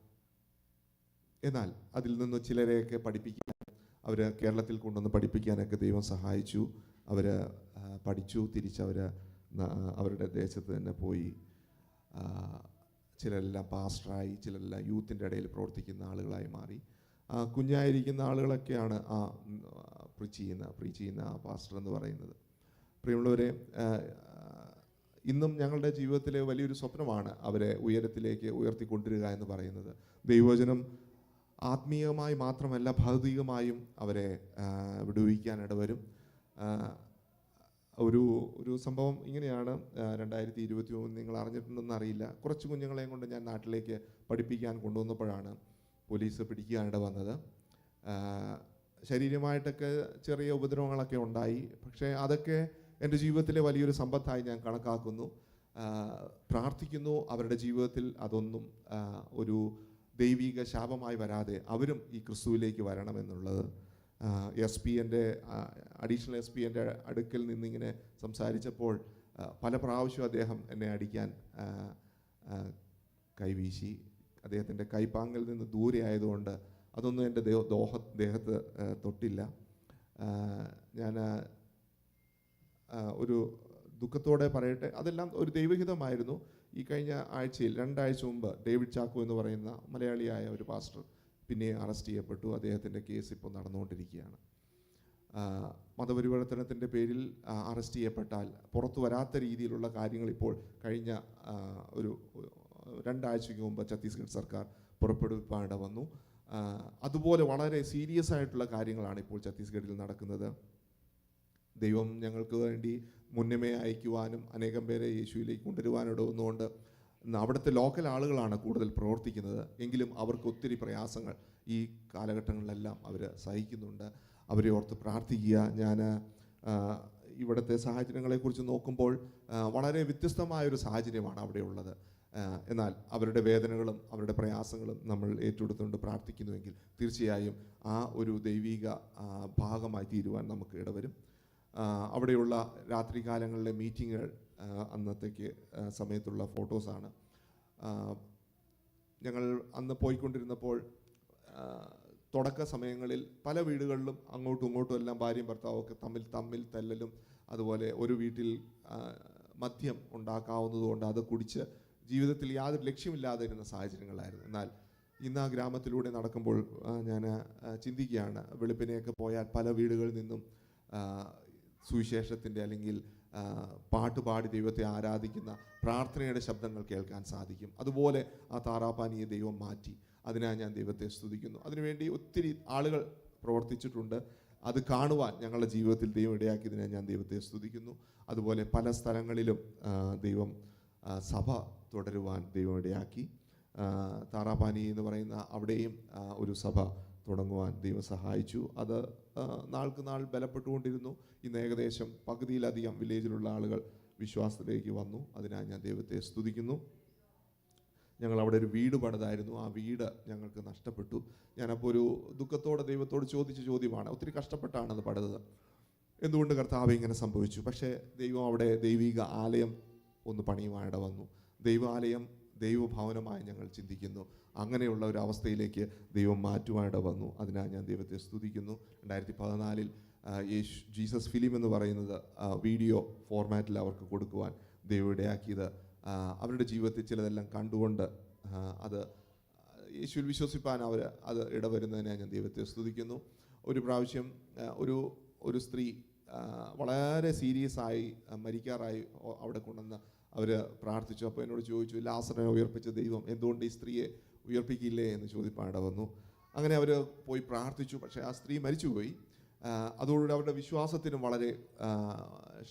എന്നാൽ അതിൽ നിന്ന് ചിലരെയൊക്കെ പഠിപ്പിക്കാൻ, അവർ കേരളത്തിൽ കൊണ്ടുവന്ന് പഠിപ്പിക്കാനൊക്കെ ദൈവം സഹായിച്ചു. അവർ പഠിച്ചു, തിരിച്ചവർ അവരുടെ ദേശത്ത് തന്നെ പോയി. ചിലരെല്ലാം പാസ്റ്ററായി, ചിലരെല്ലാം യൂത്തിൻ്റെ ഇടയിൽ പ്രവർത്തിക്കുന്ന ആളുകളായി മാറി. കുഞ്ഞായിരിക്കുന്ന ആളുകളൊക്കെയാണ് പ്രീച്ച് ചെയ്യുന്ന ആ പാസ്റ്റർ എന്ന് പറയുന്നത്. പ്രിയമുള്ളവരെ, ഇന്നും ഞങ്ങളുടെ ജീവിതത്തിലെ വലിയൊരു സ്വപ്നമാണ് അവരെ ഉയരത്തിലേക്ക് ഉയർത്തിക്കൊണ്ടിരിക എന്ന് പറയുന്നത്. ദൈവവചനം ആത്മീയമായി മാത്രമല്ല ഭൗതികമായും അവരെ വിടുവിക്കാൻ ഇടവരും. ഒരു സംഭവം ഇങ്ങനെയാണ്. 2023 നിങ്ങൾ അറിഞ്ഞിട്ടുണ്ടെന്ന് അറിയില്ല. കുറച്ച് കുഞ്ഞുങ്ങളെയും കൊണ്ട് ഞാൻ നാട്ടിലേക്ക് പഠിപ്പിക്കാൻ കൊണ്ടുവന്നപ്പോഴാണ് പോലീസ് പിടിക്കാനിട വന്നത്. ശാരീരികമായിട്ടൊക്കെ ചെറിയ ഉപദ്രവങ്ങളൊക്കെ ഉണ്ടായി. പക്ഷേ അതൊക്കെ എൻ്റെ ജീവിതത്തിലെ വലിയൊരു സമ്പത്തായി ഞാൻ കണക്കാക്കുന്നു. പ്രാർത്ഥിക്കുന്നു അവരുടെ ജീവിതത്തിൽ അതൊന്നും ഒരു ദൈവിക ശാപമായി വരാതെ അവരും ഈ ക്രിസ്തുവിലേക്ക് വരണമെന്നുള്ളത്. അഡീഷണൽ SP എൻ്റെ അടുക്കൽ നിന്നിങ്ങനെ സംസാരിച്ചപ്പോൾ പല പ്രാവശ്യം അദ്ദേഹം എന്നെ അടിക്കാൻ കൈവീശി. അദ്ദേഹത്തിൻ്റെ കൈപ്പാങ്ങിൽ നിന്ന് ദൂരെ ആയതുകൊണ്ട് അതൊന്നും എൻ്റെ ദേഹത്ത് തൊട്ടില്ല. ഞാൻ ഒരു ദുഃഖത്തോടെ പറയട്ടെ, അതെല്ലാം ഒരു ദൈവഹിതമായിരുന്നു. ഈ കഴിഞ്ഞ ആഴ്ചയിൽ 2 ആഴ്ച മുമ്പ് ഡേവിഡ് ചാക്കോ എന്ന് പറയുന്ന മലയാളിയായ ഒരു പാസ്റ്റർ പിന്നെ അറസ്റ്റ് ചെയ്യപ്പെട്ടു. അദ്ദേഹത്തിൻ്റെ കേസ് ഇപ്പോൾ നടന്നുകൊണ്ടിരിക്കുകയാണ്. മതപരിവർത്തനത്തിൻ്റെ പേരിൽ അറസ്റ്റ് ചെയ്യപ്പെട്ടാൽ പുറത്തു വരാത്ത രീതിയിലുള്ള കാര്യങ്ങൾ ഇപ്പോൾ കഴിഞ്ഞ ഒരു 2 ആഴ്ചയ്ക്ക് മുമ്പ് ഛത്തീസ്ഗഡ് സർക്കാർ പുറപ്പെടുവിപ്പാട് വന്നു. അതുപോലെ വളരെ സീരിയസ് ആയിട്ടുള്ള കാര്യങ്ങളാണ് ഇപ്പോൾ ഛത്തീസ്ഗഡിൽ നടക്കുന്നത്. ദൈവം ഞങ്ങൾക്ക് വേണ്ടി മുന്നമേ അയക്കുവാനും അനേകം പേരെ യേശുവിലേക്ക് കൊണ്ടുവരുവാനിടവുന്നുകൊണ്ട് അവിടുത്തെ ലോക്കൽ ആളുകളാണ് കൂടുതൽ പ്രവർത്തിക്കുന്നത്. എങ്കിലും അവർക്ക് ഒത്തിരി പ്രയാസങ്ങൾ ഈ കാലഘട്ടങ്ങളിലെല്ലാം അവർ സഹിക്കുന്നുണ്ട്. അവരെ ഓർത്ത് പ്രാർത്ഥിക്കുക. ഞാൻ ഇവിടുത്തെ സാഹചര്യങ്ങളെക്കുറിച്ച് നോക്കുമ്പോൾ വളരെ വ്യത്യസ്തമായൊരു സാഹചര്യമാണ് അവിടെ ഉള്ളത്. എന്നാൽ അവരുടെ വേദനകളും അവരുടെ പ്രയാസങ്ങളും നമ്മൾ ഏറ്റെടുത്തുകൊണ്ട് പ്രാർത്ഥിക്കുന്നുവെങ്കിൽ തീർച്ചയായും ആ ഒരു ദൈവിക ഭാഗമായി തീരുവാൻ നമുക്ക് ഇടവരും. അവിടെയുള്ള രാത്രികാലങ്ങളിലെ മീറ്റിങ്ങുകൾ അന്നത്തേക്ക് സമയത്തുള്ള ഫോട്ടോസാണ്. ഞങ്ങൾ അന്ന് പോയിക്കൊണ്ടിരുന്നപ്പോൾ തുടക്ക സമയങ്ങളിൽ പല വീടുകളിലും അങ്ങോട്ടും ഇങ്ങോട്ടും എല്ലാം ഭാര്യയും ഭർത്താവും ഒക്കെ തമ്മിൽ തല്ലലും, അതുപോലെ ഒരു വീട്ടിൽ മദ്യം ഉണ്ടാക്കാവുന്നതുകൊണ്ട് അത് കുടിച്ച് ജീവിതത്തിൽ യാതൊരു ലക്ഷ്യമില്ലാതെ ഇരുന്ന സാഹചര്യങ്ങളായിരുന്നു. എന്നാൽ ഇന്ന് ആ ഗ്രാമത്തിലൂടെ നടക്കുമ്പോൾ ഞാൻ ചിന്തിക്കുകയാണ്, വെളുപ്പിനെയൊക്കെ പോയാൽ പല വീടുകളിൽ നിന്നും സുവിശേഷത്തിൻ്റെ അല്ലെങ്കിൽ പാട്ടുപാടി ദൈവത്തെ ആരാധിക്കുന്ന പ്രാർത്ഥനയുടെ ശബ്ദങ്ങൾ കേൾക്കാൻ സാധിക്കും. അതുപോലെ ആ താറാപ്പാനിയെ ദൈവം മാറ്റി. അതിനായി ഞാൻ ദൈവത്തെ സ്തുതിക്കുന്നു. അതിനുവേണ്ടി ഒത്തിരി ആളുകൾ പ്രവർത്തിച്ചിട്ടുണ്ട്. അത് കാണുവാൻ ഞങ്ങളുടെ ജീവിതത്തിൽ ദൈവം ഇടയാക്കിയതിനെ ഞാൻ ദൈവത്തെ സ്തുതിക്കുന്നു. അതുപോലെ പല സ്ഥലങ്ങളിലും ദൈവം സഭ തുടരുവാൻ ദൈവം ഇടയാക്കി. താറാപ്പാനി എന്ന് പറയുന്ന അവിടെയും ഒരു സഭ തുടങ്ങുവാൻ ദൈവം സഹായിച്ചു. അത് നാൾക്ക് നാൾ ബലപ്പെട്ടുകൊണ്ടിരുന്നു. ഇന്ന് ഏകദേശം പകുതിയിലധികം വില്ലേജിലുള്ള ആളുകൾ വിശ്വാസത്തിലേക്ക് വന്നു. അതിനായി ഞാൻ ദൈവത്തെ സ്തുതിക്കുന്നു. ഞങ്ങൾ അവിടെ ഒരു വീട് പണിതായിരുന്നു. ആ വീട് ഞങ്ങൾക്ക് നഷ്ടപ്പെട്ടു. ഞാനപ്പോൾ ഒരു ദുഃഖത്തോടെ ദൈവത്തോട് ചോദിച്ച ചോദ്യമാണ്, ഒത്തിരി കഷ്ടപ്പെട്ടാണ് അത് പണിതത്, എന്തുകൊണ്ട് കർത്താവ് ഇങ്ങനെ സംഭവിച്ചു? പക്ഷേ ദൈവം അവിടെ ദൈവിക ആലയം ഒന്ന് പണിയുവാനിട വന്നു. ദൈവാലയം ദൈവഭവനമായി ഞങ്ങൾ ചിന്തിക്കുന്നു. അങ്ങനെയുള്ള ഒരു അവസ്ഥയിലേക്ക് ദൈവം മാറ്റുവാനിട വന്നു. അതിനായി ഞാൻ ദൈവത്തെ സ്തുതിക്കുന്നു. 2014 ജീസസ് ഫിലിം എന്ന് പറയുന്നത് വീഡിയോ ഫോർമാറ്റിൽ അവർക്ക് കൊടുക്കുവാൻ ദൈവം ഇടയാക്കിയത് അവരുടെ ജീവിതത്തിൽ ചിലതെല്ലാം കണ്ടുകൊണ്ട് അത് യേശുവിൽ വിശ്വസിപ്പാൻ അത് ഇടവരുന്നതിനെ ഞാൻ ദൈവത്തെ സ്തുതിക്കുന്നു. ഒരു പ്രാവശ്യം ഒരു സ്ത്രീ വളരെ സീരിയസ് ആയി മരിക്കാറായി അവിടെ കൊണ്ടുവന്ന് അവർ പ്രാർത്ഥിച്ചു. അപ്പോൾ എന്നോട് ചോദിച്ചു, ലാസറിനെ ഉയർപ്പിച്ച ദൈവം എന്തുകൊണ്ട് ഈ സ്ത്രീയെ ഉയർപ്പിക്കില്ലേ എന്ന് ചോദിപ്പാട വന്നു. അങ്ങനെ അവർ പോയി പ്രാർത്ഥിച്ചു. പക്ഷേ ആ സ്ത്രീ മരിച്ചുപോയി. അതോടുകൂടി അവരുടെ വിശ്വാസത്തിനും വളരെ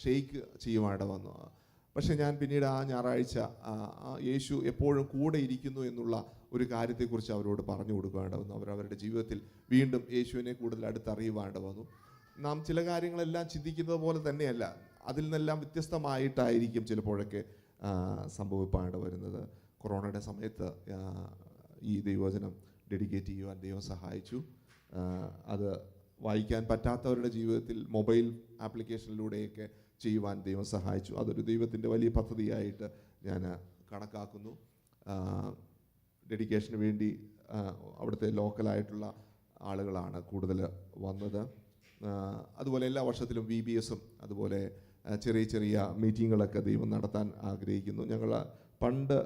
ഷെയ്ക്ക് ചെയ്യുവാനിട വന്നു. പക്ഷേ ഞാൻ പിന്നീട് ആ ഞായറാഴ്ച യേശു എപ്പോഴും കൂടെ ഇരിക്കുന്നു എന്നുള്ള ഒരു കാര്യത്തെക്കുറിച്ച് അവരോട് പറഞ്ഞു കൊടുക്കാനിട വന്നു. അവരവരുടെ ജീവിതത്തിൽ വീണ്ടും യേശുവിനെ കൂടുതൽ അടുത്തറിയുവാനിട വന്നു. നാം ചില കാര്യങ്ങളെല്ലാം ചിന്തിക്കുന്നത് പോലെ തന്നെയല്ല, അതിൽ നിന്നെല്ലാം വ്യത്യസ്തമായിട്ടായിരിക്കും ചിലപ്പോഴൊക്കെ സംഭവിപ്പാനിട വരുന്നത്. കൊറോണയുടെ സമയത്ത് ഈ ദൈവവചനം ഡെഡിക്കേറ്റ് ചെയ്യുവാൻ ദൈവം സഹായിച്ചു. അത് വായിക്കാൻ പറ്റാത്തവരുടെ ജീവിതത്തിൽ മൊബൈൽ ആപ്ലിക്കേഷനിലൂടെയൊക്കെ ചെയ്യുവാൻ ദൈവം സഹായിച്ചു. അതൊരു ദൈവത്തിൻ്റെ വലിയ പദ്ധതിയായിട്ട് ഞാൻ കണക്കാക്കുന്നു. ഡെഡിക്കേഷന് വേണ്ടി അവിടുത്തെ ലോക്കലായിട്ടുള്ള ആളുകളാണ് കൂടുതൽ വന്നത്. അതുപോലെ എല്ലാ വർഷത്തിലും VBSഉം അതുപോലെ ചെറിയ ചെറിയ മീറ്റിങ്ങുകളൊക്കെ ദൈവം നടത്താൻ ആഗ്രഹിക്കുന്നു. ഞങ്ങൾ പണ്ട്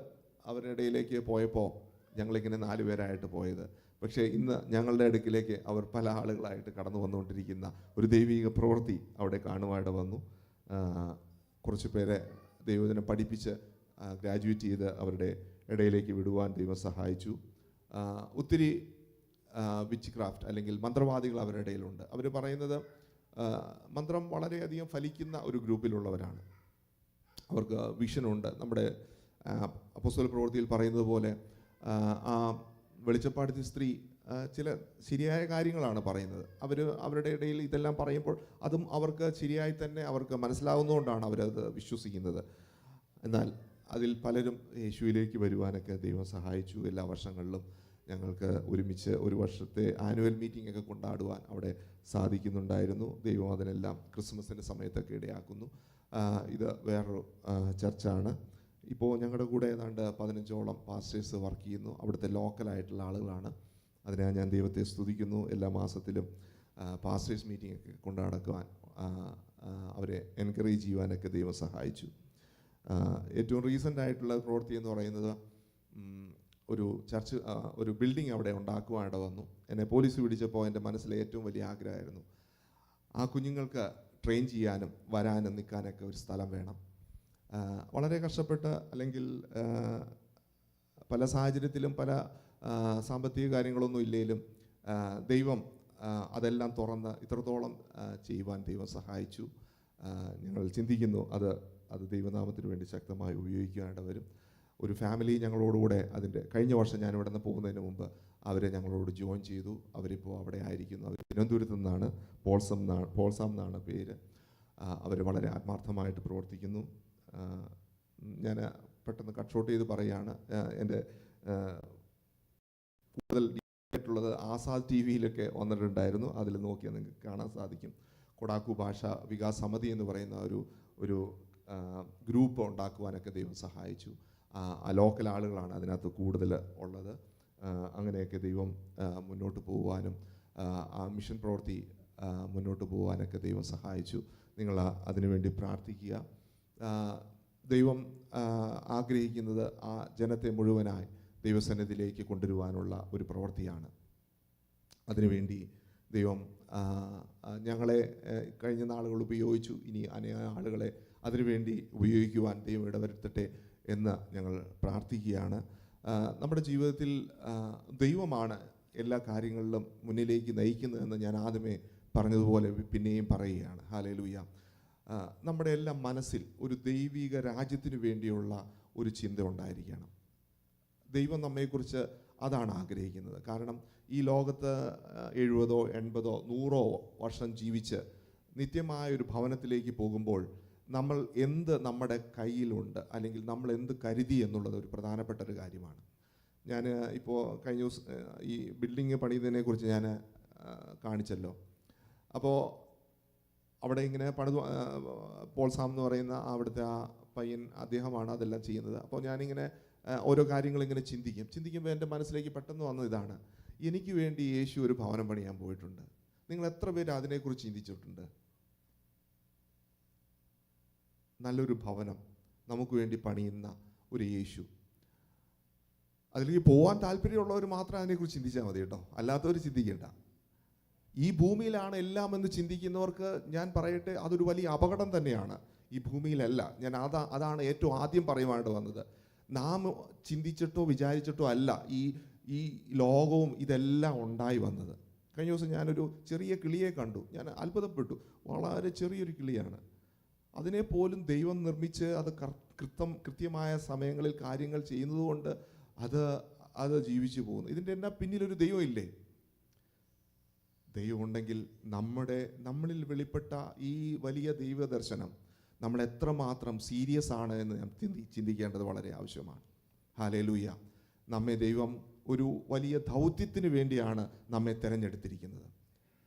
അവരുടെ ഇടയിലേക്ക് പോയപ്പോൾ ഞങ്ങളിങ്ങനെ 4 പേരായിട്ട് പോയത്. പക്ഷേ ഇന്ന് ഞങ്ങളുടെ അടുക്കിലേക്ക് അവർ പല ആളുകളായിട്ട് കടന്നു വന്നുകൊണ്ടിരിക്കുന്ന ഒരു ദൈവിക പ്രവൃത്തി അവിടെ കാണുവാനിട വന്നു. കുറച്ച് പേരെ ദൈവത്തിനെ പഠിപ്പിച്ച് ഗ്രാജുവേറ്റ് ചെയ്ത് അവരുടെ ഇടയിലേക്ക് വിടുവാൻ ദൈവം സഹായിച്ചു. ഒത്തിരി വിച്ച് ക്രാഫ്റ്റ് അല്ലെങ്കിൽ മന്ത്രവാദികൾ അവരുടെ ഇടയിലുണ്ട്. അവർ പറയുന്നത് മന്ത്രം വളരെയധികം ഫലിക്കുന്ന ഒരു ഗ്രൂപ്പിലുള്ളവരാണ്. അവർക്ക് വിഷനുണ്ട്. നമ്മുടെ അപ്പോസ്തല പ്രവൃത്തിയിൽ പറയുന്നത് പോലെ ആ വെളിച്ചപ്പാടത്തെ സ്ത്രീ ചില ശരിയായ കാര്യങ്ങളാണ് പറയുന്നത്. അവരുടെ ഇടയിൽ ഇതെല്ലാം പറയുമ്പോൾ അതും അവർക്ക് ശരിയായി തന്നെ അവർക്ക് മനസ്സിലാവുന്നതുകൊണ്ടാണ് അവരത് വിശ്വസിക്കുന്നത്. എന്നാൽ അതിൽ പലരും യേശുവിലേക്ക് വരുവാനൊക്കെ ദൈവം സഹായിച്ചു. എല്ലാ വർഷങ്ങളിലും ഞങ്ങൾക്ക് ഒരുമിച്ച് ഒരു വർഷത്തെ ആനുവൽ മീറ്റിംഗ് ഒക്കെ കൊണ്ടാടുവാൻ അവിടെ സാധിക്കുന്നുണ്ടായിരുന്നു. ദൈവം അതിനെല്ലാം ക്രിസ്മസിൻ്റെ സമയത്തൊക്കെ ഇടയാക്കുന്നു. ഇത് വേറൊരു ചർച്ചാണ്. ഇപ്പോൾ ഞങ്ങളുടെ കൂടെ ഏതാണ്ട് 15ഓളം പാസ്റ്റേഴ്സ് വർക്ക് ചെയ്യുന്നു. അവിടുത്തെ ലോക്കലായിട്ടുള്ള ആളുകളാണ്. അതിനായി ഞാൻ ദൈവത്തെ സ്തുതിക്കുന്നു. എല്ലാ മാസത്തിലും പാസ്റ്റേഴ്സ് മീറ്റിംഗ് ഒക്കെ കൊണ്ടു നടക്കുവാൻ അവരെ എൻകറേജ് ചെയ്യുവാനൊക്കെ ദൈവം സഹായിച്ചു. ഏറ്റവും റീസെൻ്റ് ആയിട്ടുള്ള പ്രവൃത്തി എന്ന് പറയുന്നത് ഒരു ചർച്ച്, ഒരു ബിൽഡിംഗ് അവിടെ ഉണ്ടാക്കുവാനിട വന്നു. എന്നെ പോലീസ് പിടിച്ചപ്പോൾ എൻ്റെ മനസ്സിലെ ഏറ്റവും വലിയ ആഗ്രഹമായിരുന്നു ആ കുഞ്ഞുങ്ങൾക്ക് ട്രെയിൻ ചെയ്യാനും വരാനും നിൽക്കാനൊക്കെ ഒരു സ്ഥലം വേണം. വളരെ കഷ്ടപ്പെട്ട് അല്ലെങ്കിൽ പല സാഹചര്യത്തിലും പല സാമ്പത്തിക കാര്യങ്ങളൊന്നും ഇല്ലെങ്കിലും ദൈവം അതെല്ലാം തുറന്ന് ഇത്രത്തോളം ചെയ്യുവാൻ ദൈവം സഹായിച്ചു. ഞങ്ങൾ ചിന്തിക്കുന്നു അത് ദൈവനാമത്തിന് വേണ്ടി ശക്തമായി ഉപയോഗിക്കാനായിട്ട് വരും. ഒരു ഫാമിലി ഞങ്ങളോടുകൂടെ അതിൻ്റെ കഴിഞ്ഞ വർഷം ഞാൻ ഇവിടെ നിന്ന് പോകുന്നതിന് മുമ്പ് അവരെ ഞങ്ങളോട് ജോയിൻ ചെയ്തു. അവരിപ്പോൾ അവിടെ ആയിരിക്കുന്നു. അവർ തിരുവനന്തപുരത്തു നിന്നാണ്, പോൾസാം എന്നാണ് പേര്. അവർ വളരെ ആത്മാർത്ഥമായിട്ട് പ്രവർത്തിക്കുന്നു. ഞാൻ പെട്ടെന്ന് കട്ട് ഷോട്ട് ചെയ്ത് പറയുകയാണ്, എൻ്റെ കൂടുതൽ ആയിട്ടുള്ളത് ആസാദ് TV-യിലൊക്കെ വന്നിട്ടുണ്ടായിരുന്നു. അതിൽ നോക്കിയാൽ നിങ്ങൾക്ക് കാണാൻ സാധിക്കും. കൊടാക്കു ഭാഷ വികാസ് സമിതി എന്ന് പറയുന്ന ഒരു ഗ്രൂപ്പ് ഉണ്ടാക്കുവാനൊക്കെ ദൈവം സഹായിച്ചു. ലോക്കൽ ആളുകളാണ് അതിനകത്ത് കൂടുതൽ ഉള്ളത്. അങ്ങനെയൊക്കെ ദൈവം മുന്നോട്ട് പോകുവാനും ആ മിഷൻ പ്രവൃത്തി മുന്നോട്ട് പോകുവാനൊക്കെ ദൈവം സഹായിച്ചു. നിങ്ങൾ അതിനുവേണ്ടി പ്രാർത്ഥിക്കുക. ദൈവം ആഗ്രഹിക്കുന്നത് ആ ജനത്തെ മുഴുവനായി ദൈവസന്നിധിയിലേക്ക് കൊണ്ടുവരുവാനുള്ള ഒരു പ്രവൃത്തിയാണ്. അതിനുവേണ്ടി ദൈവം ഞങ്ങളെ കഴിഞ്ഞ നാളുകൾ ഉപയോഗിച്ചു. ഇനി അനേക ആളുകളെ അതിനുവേണ്ടി ഉപയോഗിക്കുവാൻ ദൈവം ഇടവരുത്തട്ടെ എന്ന് ഞങ്ങൾ പ്രാർത്ഥിക്കുകയാണ്. നമ്മുടെ ജീവിതത്തിൽ ദൈവമാണ് എല്ലാ കാര്യങ്ങളിലും മുന്നിലേക്ക് നയിക്കുന്നതെന്ന് ഞാൻ ആദ്യമേ പറഞ്ഞതുപോലെ പിന്നെയും പറയുകയാണ്. ഹല്ലേലൂയ. നമ്മുടെ എല്ലാം മനസ്സിൽ ഒരു ദൈവിക രാജ്യത്തിന് വേണ്ടിയുള്ള ഒരു ചിന്ത ഉണ്ടായിരിക്കണം. ദൈവം നമ്മെക്കുറിച്ച് അതാണ് ആഗ്രഹിക്കുന്നത്. കാരണം ഈ ലോകത്ത് 70, 80, 100 വർഷം ജീവിച്ച് നിത്യമായൊരു ഭവനത്തിലേക്ക് പോകുമ്പോൾ നമ്മൾ എന്ത് നമ്മുടെ കയ്യിലുണ്ട്, അല്ലെങ്കിൽ നമ്മൾ എന്ത് കരുതി എന്നുള്ളത് ഒരു പ്രധാനപ്പെട്ട ഒരു കാര്യമാണ്. ഞാൻ ഇപ്പോൾ കഴിഞ്ഞ ദിവസം ഈ ബിൽഡിങ് പണിയുന്നതിനെക്കുറിച്ച് ഞാൻ കാണിച്ചല്ലോ. അപ്പോൾ അവിടെ ഇങ്ങനെ പോൾസാം എന്ന് പറയുന്ന അവിടുത്തെ ആ പയ്യൻ, അദ്ദേഹമാണ് അതെല്ലാം ചെയ്യുന്നത്. അപ്പോൾ ഞാനിങ്ങനെ ഓരോ കാര്യങ്ങളിങ്ങനെ ചിന്തിക്കുമ്പോൾ എൻ്റെ മനസ്സിലേക്ക് പെട്ടെന്ന് വന്നത് ഇതാണ്: എനിക്ക് വേണ്ടി യേശു ഒരു ഭവനം പണിയാൻ പോയിട്ടുണ്ട്. നിങ്ങൾ എത്ര പേര് അതിനെക്കുറിച്ച് ചിന്തിച്ചിട്ടുണ്ട്? നല്ലൊരു ഭവനം നമുക്ക് വേണ്ടി പണിയുന്ന ഒരു യേശു. അതിലേക്ക് പോകാൻ താല്പര്യമുള്ളവർ മാത്രം അതിനെക്കുറിച്ച് ചിന്തിച്ചാൽ മതി കേട്ടോ, അല്ലാത്തവർ ചിന്തിക്കേണ്ട. ഈ ഭൂമിയിലാണ് എല്ലാം എന്ന് ചിന്തിക്കുന്നവർക്ക് ഞാൻ പറയട്ടെ, അതൊരു വലിയ അപകടം തന്നെയാണ്. ഈ ഭൂമിയിലല്ല. ഞാൻ അതാണ് ഏറ്റവും ആദ്യം പറയുവാനായിട്ട് വന്നത്. നാം ചിന്തിച്ചിട്ടോ വിചാരിച്ചിട്ടോ അല്ല ഈ ലോകവും ഇതെല്ലാം ഉണ്ടായി വന്നത്. കഴിഞ്ഞ ദിവസം ഞാനൊരു ചെറിയ കിളിയെ കണ്ടു. ഞാൻ അത്ഭുതപ്പെട്ടു. വളരെ ചെറിയൊരു കിളിയാണ്. അതിനെപ്പോലും ദൈവം നിർമ്മിച്ച് അത് കൃത്യമായ സമയങ്ങളിൽ കാര്യങ്ങൾ ചെയ്യുന്നത് കൊണ്ട് അത് ജീവിച്ചു പോകുന്നു. ഇതിൻ്റെ എന്നാ പിന്നിലൊരു ദൈവം ഇല്ലേ? ദൈവമുണ്ടെങ്കിൽ നമ്മളിൽ വെളിപ്പെട്ട ഈ വലിയ ദൈവദർശനം നമ്മൾ എത്രമാത്രം സീരിയസ് ആണ് എന്ന് നാം ചിന്തിക്കേണ്ടത് വളരെ ആവശ്യമാണ്. ഹല്ലേലൂയ. നമ്മെ ദൈവം ഒരു വലിയ ദൗത്യത്തിന് വേണ്ടിയാണ് നമ്മെ തിരഞ്ഞെടുത്തിരിക്കുന്നത്.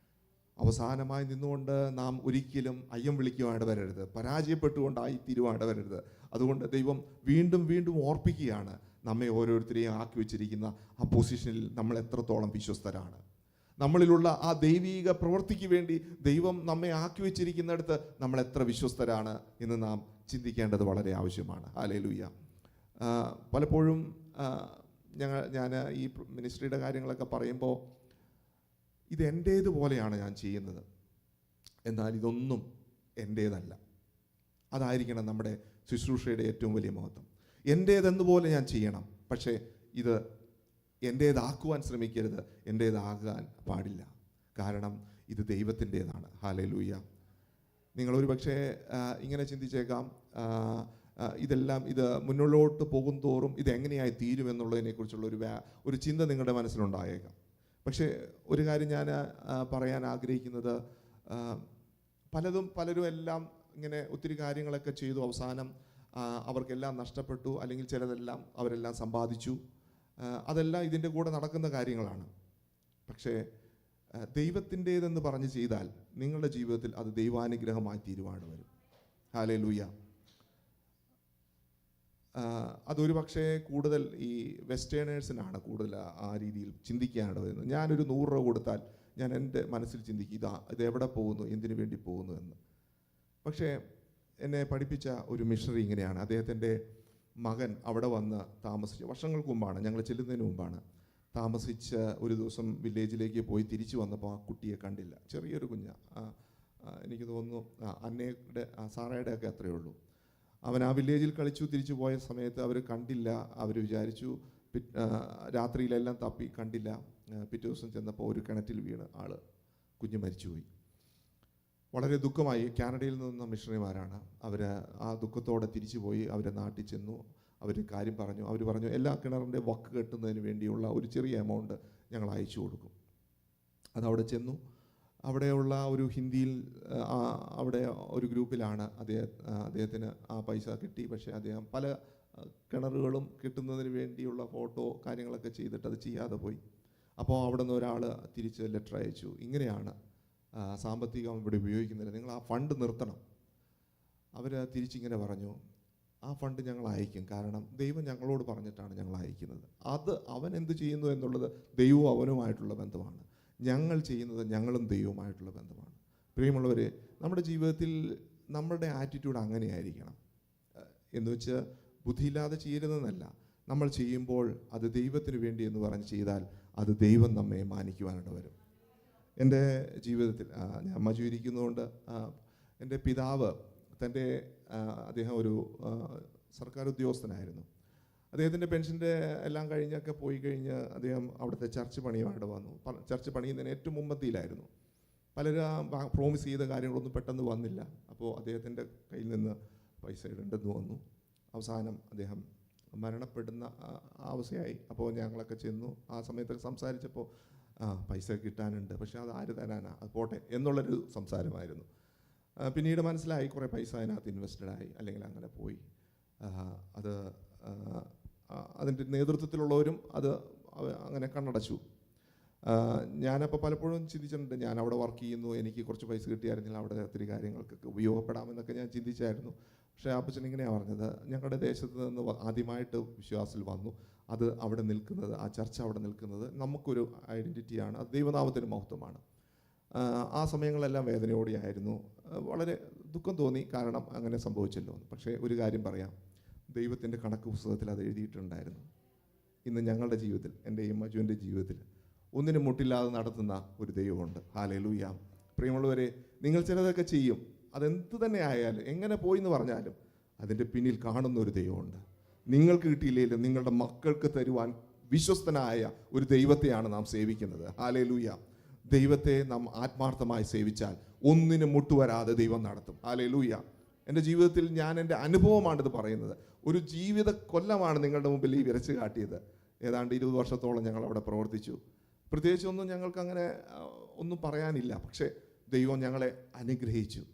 അവസാനമായി നിന്നുകൊണ്ട് നാം ഒരിക്കലും അയ്യം വിളിക്കുവാനായിട്ട് വരരുത്, പരാജയപ്പെട്ടുകൊണ്ടായി തീരുവാനായിട്ട് വരരുത്. അതുകൊണ്ട് ദൈവം വീണ്ടും വീണ്ടും ഓർപ്പിക്കുകയാണ്, നമ്മെ ഓരോരുത്തരെയും ആക്കി വെച്ചിരിക്കുന്ന ആ പൊസിഷനിൽ നമ്മൾ എത്രത്തോളം വിശ്വസ്തരാണ്. നമ്മളിലുള്ള ആ ദൈവിക പ്രവൃത്തിക്ക് വേണ്ടി ദൈവം നമ്മെ ആക്കി വെച്ചിരിക്കുന്നിടത്ത് നമ്മൾ എത്ര വിശ്വസ്തരാണ് എന്ന് നാം ചിന്തിക്കേണ്ടത് വളരെ ആവശ്യമാണ്. ഹല്ലേലൂയ. പലപ്പോഴും ഞാൻ ഈ മിനിസ്ട്രിയുടെ കാര്യങ്ങളൊക്കെ പറയുമ്പോൾ ഇത് എൻ്റേതുപോലെയാണ് ഞാൻ ചെയ്യുന്നത്, എന്നാൽ ഇതൊന്നും എൻ്റേതല്ല. അതായിരിക്കണം നമ്മുടെ ശുശ്രൂഷയുടെ ഏറ്റവും വലിയ മഹത്വം. എൻ്റേതെന്നുപോലെ ഞാൻ ചെയ്യണം, പക്ഷേ ഇത് എൻ്റേതാക്കുവാൻ ശ്രമിക്കരുത്, എൻ്റേതാകാൻ പാടില്ല. കാരണം ഇത് ദൈവത്തിൻ്റേതാണ്. ഹല്ലേലൂയ. നിങ്ങളൊരു പക്ഷേ ഇങ്ങനെ ചിന്തിച്ചേക്കാം, ഇത് മുന്നോട്ട് പോകും തോറും ഇതെങ്ങനെയായി തീരുമെന്നുള്ളതിനെക്കുറിച്ചുള്ള ഒരു ചിന്ത നിങ്ങളുടെ മനസ്സിലുണ്ടായേക്കാം. പക്ഷേ ഒരു കാര്യം ഞാൻ പറയാൻ ആഗ്രഹിക്കുന്നത്, പലരും എല്ലാം ഇങ്ങനെ ഒത്തിരി കാര്യങ്ങളൊക്കെ ചെയ്തു, അവസാനം അവർക്കെല്ലാം നഷ്ടപ്പെട്ടു, അല്ലെങ്കിൽ ചിലതെല്ലാം അവരെല്ലാം സമ്പാദിച്ചു. അതെല്ലാം ഇതിൻ്റെ കൂടെ നടക്കുന്ന കാര്യങ്ങളാണ്. പക്ഷേ ദൈവത്തിൻ്റേതെന്ന് പറഞ്ഞ് ചെയ്താൽ നിങ്ങളുടെ ജീവിതത്തിൽ അത് ദൈവാനുഗ്രഹമായി തീരുവാണ് വരും. ഹല്ലേലൂയ. അതൊരു പക്ഷേ കൂടുതൽ ഈ വെസ്റ്റേണേഴ്സിനാണ് കൂടുതൽ ആ രീതിയിൽ ചിന്തിക്കാനായിട്ട് വരുന്നത്. ഞാനൊരു 100 രൂപ കൊടുത്താൽ ഞാൻ എൻ്റെ മനസ്സിൽ ചിന്തിക്കും, ഇത് എവിടെ പോകുന്നു, എന്തിനു വേണ്ടി പോകുന്നു എന്ന്. പക്ഷേ എന്നെ പഠിപ്പിച്ച ഒരു മിഷണറി ഇങ്ങനെയാണ്. അദ്ദേഹത്തിൻ്റെ മകൻ അവിടെ വന്ന് താമസിച്ച് വർഷങ്ങൾക്ക് മുമ്പാണ്, ഞങ്ങൾ ചെല്ലുന്നതിന് മുമ്പാണ്. താമസിച്ച് ഒരു ദിവസം വില്ലേജിലേക്ക് പോയി തിരിച്ചു വന്നപ്പോൾ ആ കുട്ടിയെ കണ്ടില്ല. ചെറിയൊരു കുഞ്ഞാണ്, എനിക്ക് തോന്നുന്നു അന്നയുടെ സാറയുടെ ഒക്കെ അത്രയേ ഉള്ളൂ. അവൻ ആ വില്ലേജിൽ കളിച്ചു തിരിച്ചു പോയ സമയത്ത് അവർ കണ്ടില്ല. അവർ വിചാരിച്ചു രാത്രിയിലെല്ലാം തപ്പി കണ്ടില്ല. പിറ്റേ ദിവസം ചെന്നപ്പോൾ ഒരു കിണറ്റിൽ വീണ് കുഞ്ഞ് മരിച്ചുപോയി. വളരെ ദുഃഖമായി. കാനഡയിൽ നിന്ന മിഷണറിമാരാണ്. അവർ ആ ദുഃഖത്തോടെ തിരിച്ചു പോയി. അവരെ നാട്ടിൽ ചെന്നു. അവർ കാര്യം പറഞ്ഞു. അവർ പറഞ്ഞു എല്ലാ കിണറിൻ്റെ വക്ക് കെട്ടുന്നതിന് വേണ്ടിയുള്ള ഒരു ചെറിയ എമൗണ്ട് ഞങ്ങൾ അയച്ചു കൊടുക്കും. അതവിടെ ചെന്നു. അവിടെയുള്ള ഒരു ഹിന്ദിയിൽ അവിടെ ഒരു ഗ്രൂപ്പിലാണ് അദ്ദേഹത്തിന് ആ പൈസ കിട്ടി. പക്ഷേ അദ്ദേഹം പല കിണറുകളും കിട്ടുന്നതിന് വേണ്ടിയുള്ള ഫോട്ടോ കാര്യങ്ങളൊക്കെ ചെയ്തിട്ട് അത് ചെയ്യാതെ പോയി. അപ്പോൾ അവിടെ നിന്ന് ഒരാൾ തിരിച്ച് ലെറ്റർ അയച്ചു, ഇങ്ങനെയാണ് സാമ്പത്തികം ഇവിടെ ഉപയോഗിക്കുന്നില്ല, നിങ്ങൾ ആ ഫണ്ട് നിർത്തണം. അവർ തിരിച്ചിങ്ങനെ പറഞ്ഞു, ആ ഫണ്ട് ഞങ്ങൾ അയക്കും, കാരണം ദൈവം ഞങ്ങളോട് പറഞ്ഞിട്ടാണ് ഞങ്ങൾ അയക്കുന്നത്. അത് അവൻ എന്ത് ചെയ്യുന്നു എന്നുള്ളത് ദൈവവും അവനുമായിട്ടുള്ള ബന്ധമാണ്. ഞങ്ങൾ ചെയ്യുന്നത് ഞങ്ങളും ദൈവവുമായിട്ടുള്ള ബന്ധമാണ്. പ്രിയമുള്ളവരെ, നമ്മുടെ ജീവിതത്തിൽ നമ്മുടെ ആറ്റിറ്റ്യൂഡ് അങ്ങനെയായിരിക്കണം. എന്ന് വെച്ച് ബുദ്ധിയില്ലാതെ ചെയ്യരുതെന്നല്ല, നമ്മൾ ചെയ്യുമ്പോൾ അത് ദൈവത്തിന് വേണ്ടി എന്ന് പറഞ്ഞ് ചെയ്താൽ അത് ദൈവം നമ്മെ മാനിക്കുവാനായിട്ട് വരും. എൻ്റെ ജീവിതത്തിൽ ഞാൻ മജു ഇരിക്കുന്നതുകൊണ്ട് എൻ്റെ പിതാവ് അദ്ദേഹം ഒരു സർക്കാർ ഉദ്യോഗസ്ഥനായിരുന്നു. അദ്ദേഹത്തിൻ്റെ പെൻഷൻ്റെ എല്ലാം കഴിഞ്ഞൊക്കെ പോയി കഴിഞ്ഞ് അദ്ദേഹം അവിടുത്തെ ചർച്ച് പണിയുമായിട്ട് വന്നു. ചർച്ച് പണിയുന്നതിന് ഏറ്റവും മുമ്പത്തിയിലായിരുന്നു. പലരും പ്രോമിസ് ചെയ്ത കാര്യങ്ങളൊന്നും പെട്ടെന്ന് വന്നില്ല. അപ്പോൾ അദ്ദേഹത്തിൻ്റെ കയ്യിൽ നിന്ന് പൈസ ഇടേണ്ടെന്ന് വന്നു. അവസാനം അദ്ദേഹം മരണപ്പെടുന്ന അവസ്ഥയായി. അപ്പോൾ ഞങ്ങളൊക്കെ ചെന്നു. ആ സമയത്തൊക്കെ സംസാരിച്ചപ്പോൾ പൈസ കിട്ടാനുണ്ട്, പക്ഷേ അത് ആര് തരാനാ, അത് പോട്ടെ എന്നുള്ളൊരു സംസാരമായിരുന്നു. പിന്നീട് മനസ്സിലായി കുറേ പൈസ അതിനകത്ത് ഇൻവെസ്റ്റഡായി, അല്ലെങ്കിൽ അങ്ങനെ പോയി. അതിൻ്റെ നേതൃത്വത്തിലുള്ളവരും അത് അങ്ങനെ കണ്ണടച്ചു. ഞാനപ്പോൾ പലപ്പോഴും ചിന്തിച്ചിട്ടുണ്ട്, ഞാൻ അവിടെ വർക്ക് ചെയ്യുന്നു, എനിക്ക് കുറച്ച് പൈസ കിട്ടിയായിരുന്നില്ല അവിടെ ഒത്തിരി കാര്യങ്ങൾക്കൊക്കെ ഉപയോഗപ്പെടാമെന്നൊക്കെ ഞാൻ ചിന്തിച്ചായിരുന്നു. പക്ഷേ അപ്പച്ചൻ ഇങ്ങനെയാണ് പറഞ്ഞത്, ഞങ്ങളുടെ ദേശത്ത് നിന്ന് ആദ്യമായിട്ട് വിശ്വാസത്തിൽ വന്നു, അത് അവിടെ നിൽക്കുന്നത്, ആ ചർച്ച അവിടെ നിൽക്കുന്നത് നമുക്കൊരു ഐഡൻറ്റിറ്റിയാണ്, അത് ദൈവനാമത്തിന് മഹത്വമാണ്. ആ സമയങ്ങളെല്ലാം വേദനയോടെയായിരുന്നു. വളരെ ദുഃഖം തോന്നി, കാരണം അങ്ങനെ സംഭവിച്ചല്ലോ. പക്ഷേ ഒരു കാര്യം പറയാം, ദൈവത്തിൻ്റെ കണക്ക് പുസ്തകത്തിൽ അത് എഴുതിയിട്ടുണ്ടായിരുന്നു. ഇന്ന് ഞങ്ങളുടെ ജീവിതത്തിൽ, എൻ്റെയും മജുവിൻ്റെ ജീവിതത്തിൽ ഒന്നിനും മുട്ടില്ലാതെ നടത്തുന്ന ഒരു ദൈവമുണ്ട്. ഹല്ലേലൂയ. പ്രിയമുള്ളവരെ, നിങ്ങൾ ചിലതൊക്കെ ചെയ്യും, അതെന്ത് തന്നെ ആയാലും, എങ്ങനെ പോയി എന്ന് പറഞ്ഞാലും അതിൻ്റെ പിന്നിൽ കാണുന്ന ഒരു ദൈവമുണ്ട്. നിങ്ങൾക്ക് കിട്ടിയില്ലെങ്കിലും നിങ്ങളുടെ മക്കൾക്ക് തരുവാൻ വിശ്വസ്തനായ ഒരു ദൈവത്തെയാണ് നാം സേവിക്കുന്നത്. ഹല്ലേലൂയ. ദൈവത്തെ നാം ആത്മാർത്ഥമായി സേവിച്ചാൽ ഒന്നിനും മുട്ടുവരാതെ ദൈവം നടത്തും. ഹല്ലേലൂയ. എൻ്റെ ജീവിതത്തിൽ ഞാൻ എൻ്റെ അനുഭവമാണിത് പറയുന്നത്. ഒരു ജീവിത കൊല്ലമാണ് നിങ്ങളുടെ മുമ്പിൽ ഈ വിരച്ച് കാട്ടിയത്. ഏതാണ്ട് 20 വർഷത്തോളം ഞങ്ങൾ അവിടെ പ്രവർത്തിച്ചു. പ്രത്യേകിച്ചൊന്നും ഞങ്ങൾക്ക് അങ്ങനെ ഒന്നും പറയാനില്ല. പക്ഷേ ദൈവം ഞങ്ങളെ അനുഗ്രഹിച്ചു.